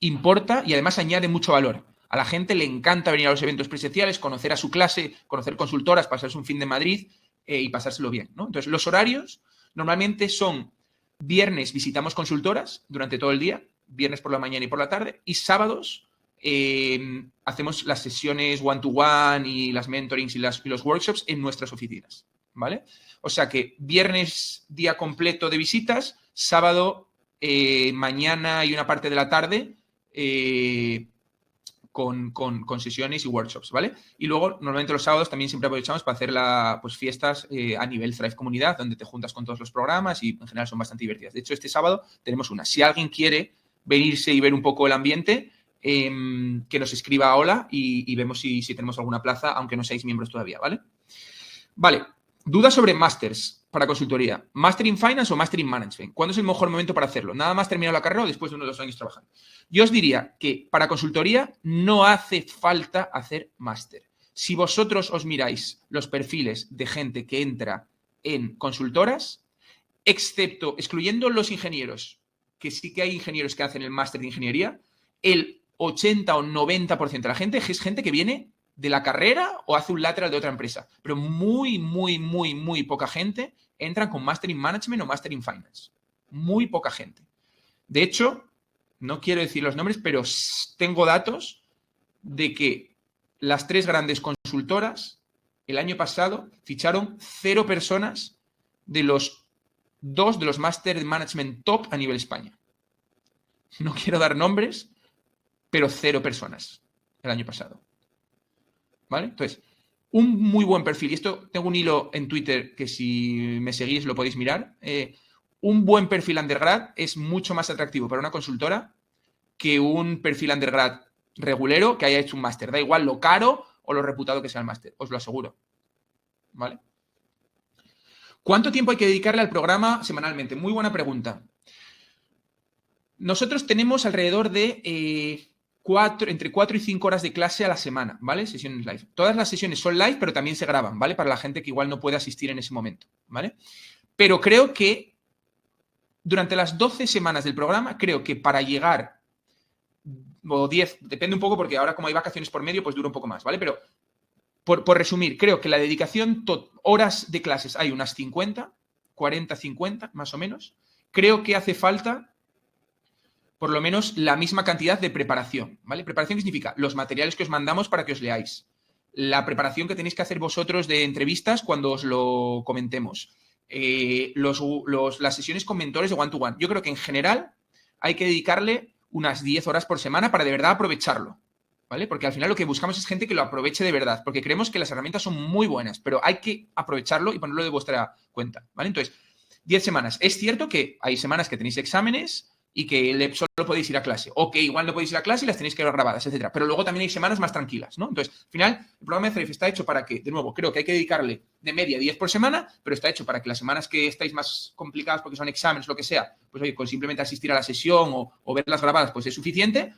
importa y además añade mucho valor. A la gente le encanta venir a los eventos presenciales, conocer a su clase, conocer consultoras, pasarse un fin de Madrid y pasárselo bien, ¿no? Entonces, los horarios normalmente son viernes visitamos consultoras durante todo el día, viernes por la mañana y por la tarde, y sábados hacemos las sesiones one-to-one y las mentorings y los workshops en nuestras oficinas, ¿vale? O sea que viernes día completo de visitas, sábado mañana y una parte de la tarde con sesiones y workshops, ¿vale? Y luego, normalmente los sábados también siempre aprovechamos para hacer pues, fiestas a nivel Thrive Comunidad, donde te juntas con todos los programas y en general son bastante divertidas. De hecho, este sábado tenemos una. Si alguien quiere venirse y ver un poco el ambiente, que nos escriba hola y vemos si tenemos alguna plaza, aunque no seáis miembros todavía, ¿vale? Vale. Dudas sobre másters para consultoría. ¿Máster in Finance o Máster in Management? ¿Cuándo es el mejor momento para hacerlo? ¿Nada más terminar la carrera o después de 1 o 2 años trabajando? Yo os diría que para consultoría no hace falta hacer máster. Si vosotros os miráis los perfiles de gente que entra en consultoras, excluyendo los ingenieros, que sí que hay ingenieros que hacen el máster de ingeniería, el 80 o 90% de la gente es gente que viene de la carrera o hace un lateral de otra empresa. Pero muy poca gente entra con Master in Management o Master in Finance. Muy poca gente. De hecho, no quiero decir los nombres, pero tengo datos de que las 3 grandes consultoras el año pasado ficharon 0 personas de los 2 de los Master in Management top a nivel España. No quiero dar nombres, pero 0 personas el año pasado. ¿Vale? Entonces, un muy buen perfil, y esto tengo un hilo en Twitter que si me seguís lo podéis mirar, un buen perfil undergrad es mucho más atractivo para una consultora que un perfil undergrad regulero que haya hecho un máster. Da igual lo caro o lo reputado que sea el máster, os lo aseguro. ¿Vale? ¿Cuánto tiempo hay que dedicarle al programa semanalmente? Muy buena pregunta. Nosotros tenemos alrededor de entre 4 y 5 horas de clase a la semana, ¿vale? Sesiones live. Todas las sesiones son live, pero también se graban, ¿vale? Para la gente que igual no puede asistir en ese momento, ¿vale? Pero creo que durante las 12 semanas del programa, creo que para llegar, o 10, depende un poco porque ahora como hay vacaciones por medio, pues dura un poco más, ¿vale? Pero por resumir, creo que la dedicación, horas de clases hay unas 50, 40, 50, más o menos. Creo que hace falta por lo menos la misma cantidad de preparación, ¿vale? Preparación, ¿qué significa? Los materiales que os mandamos para que os leáis. La preparación que tenéis que hacer vosotros de entrevistas cuando os lo comentemos. Las sesiones con mentores de one-to-one. Yo creo que en general hay que dedicarle unas 10 horas por semana para de verdad aprovecharlo, ¿vale? Porque al final lo que buscamos es gente que lo aproveche de verdad, porque creemos que las herramientas son muy buenas, pero hay que aprovecharlo y ponerlo de vuestra cuenta, ¿vale? Entonces, 10 semanas. Es cierto que hay semanas que tenéis exámenes y que solo podéis ir a clase, o que igual no podéis ir a clase y las tenéis que ver grabadas, etcétera. Pero luego también hay semanas más tranquilas, ¿no? Entonces, al final, el programa de Thrive está hecho para que, de nuevo, creo que hay que dedicarle de media 10 por semana, pero está hecho para que las semanas que estáis más complicadas porque son exámenes, lo que sea, pues oye, con simplemente asistir a la sesión o ver las grabadas, pues es suficiente.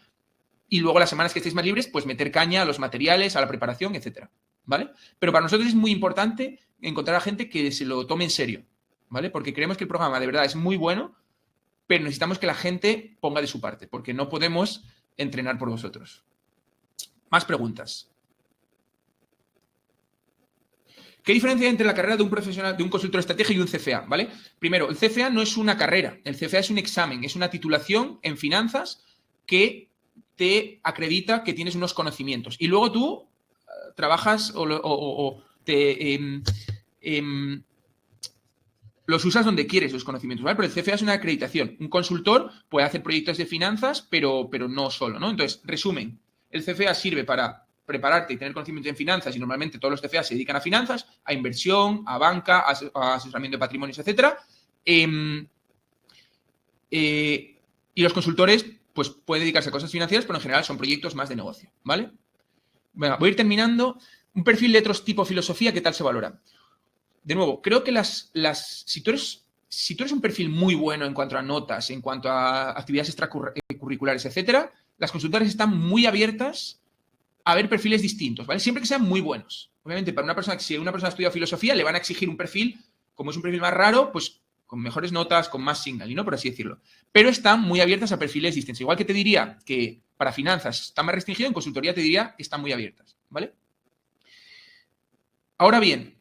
Y luego las semanas que estéis más libres, pues meter caña a los materiales, a la preparación, etcétera, ¿vale? Pero para nosotros es muy importante encontrar a gente que se lo tome en serio, ¿vale? Porque creemos que el programa de verdad es muy bueno, pero necesitamos que la gente ponga de su parte, porque no podemos entrenar por vosotros. Más preguntas. ¿Qué diferencia hay entre la carrera de un profesional, de un consultor de estrategia y un CFA? ¿Vale? Primero, el CFA no es una carrera, el CFA es un examen, es una titulación en finanzas que te acredita que tienes unos conocimientos. Y luego tú trabajas o los usas donde quieres los conocimientos, ¿vale? Pero el CFA es una acreditación. Un consultor puede hacer proyectos de finanzas, pero no solo, ¿no? Entonces, resumen, el CFA sirve para prepararte y tener conocimiento en finanzas, y normalmente todos los CFA se dedican a finanzas, a inversión, a banca, a asesoramiento de patrimonios, etcétera. Y los consultores, pues, pueden dedicarse a cosas financieras, pero en general son proyectos más de negocio, ¿vale? Venga, voy a ir terminando. Un perfil de otros tipo filosofía, ¿qué tal se valora? De nuevo, creo que si tú eres un perfil muy bueno en cuanto a notas, en cuanto a actividades extracurriculares, etcétera, las consultoras están muy abiertas a ver perfiles distintos, ¿vale? Siempre que sean muy buenos. Obviamente, si una persona ha estudiado filosofía, le van a exigir un perfil, como es un perfil más raro, pues con mejores notas, con más signal, ¿no? Por así decirlo. Pero están muy abiertas a perfiles distintos. Igual que te diría que para finanzas está más restringido, en consultoría te diría que están muy abiertas, ¿vale? Ahora bien,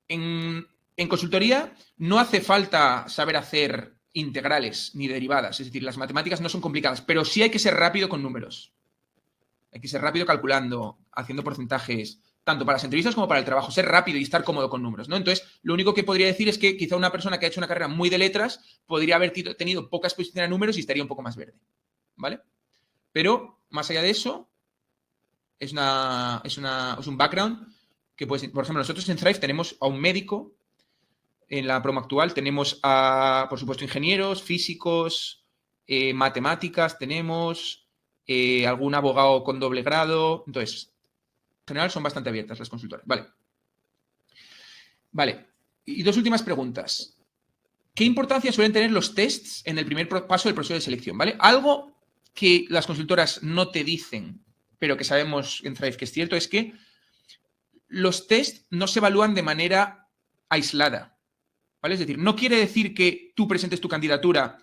en consultoría no hace falta saber hacer integrales ni derivadas, es decir, las matemáticas no son complicadas, pero sí hay que ser rápido con números. Hay que ser rápido calculando, haciendo porcentajes, tanto para las entrevistas como para el trabajo, ser rápido y estar cómodo con números, ¿no? Entonces, lo único que podría decir es que quizá una persona que ha hecho una carrera muy de letras podría haber tenido poca exposición a números y estaría un poco más verde, ¿vale? Pero, más allá de eso, es un background que, pues, por ejemplo, nosotros en Thrive tenemos a un médico. En la promo actual tenemos a, por supuesto, ingenieros, físicos, matemáticas, tenemos algún abogado con doble grado. Entonces, en general son bastante abiertas las consultoras. Vale. Y dos últimas preguntas. ¿Qué importancia suelen tener los tests en el primer paso del proceso de selección? ¿Vale? Algo que las consultoras no te dicen, pero que sabemos en Thrive que es cierto, es que los tests no se evalúan de manera aislada. ¿Vale? Es decir, no quiere decir que tú presentes tu candidatura,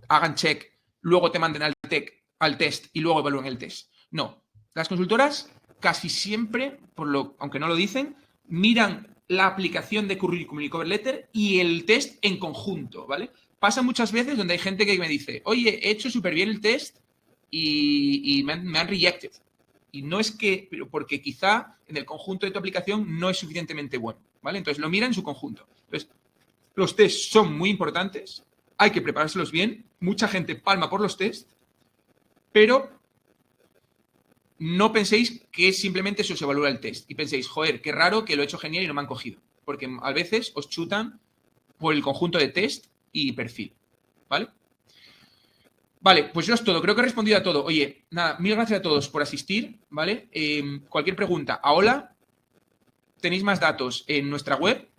hagan check, luego te manden al test y luego evalúen el test. No. Las consultoras casi siempre, aunque no lo dicen, miran la aplicación de currículum y cover letter y el test en conjunto, ¿vale? Pasa muchas veces donde hay gente que me dice, oye, he hecho súper bien el test y me han rejected. Y no es que, pero porque quizá en el conjunto de tu aplicación no es suficientemente bueno, ¿vale? Entonces lo miran en su conjunto. Entonces, los tests son muy importantes, hay que preparárselos bien, mucha gente palma por los tests, pero no penséis que simplemente se os evalúa el test y penséis, joder, qué raro que lo he hecho genial y no me han cogido, porque a veces os chutan por el conjunto de test y perfil, ¿vale? Vale, pues yo es todo, creo que he respondido a todo. Oye, nada, mil gracias a todos por asistir, ¿vale? Cualquier pregunta, a hola, tenéis más datos en nuestra web,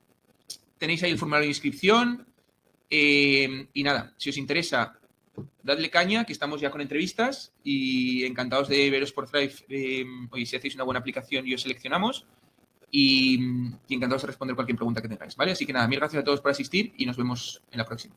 tenéis ahí el formulario de inscripción y nada, si os interesa, dadle caña, que estamos ya con entrevistas y encantados de veros por Thrive. Oye, si hacéis una buena aplicación y os seleccionamos y encantados de responder cualquier pregunta que tengáis, ¿vale? Así que nada, mil gracias a todos por asistir y nos vemos en la próxima.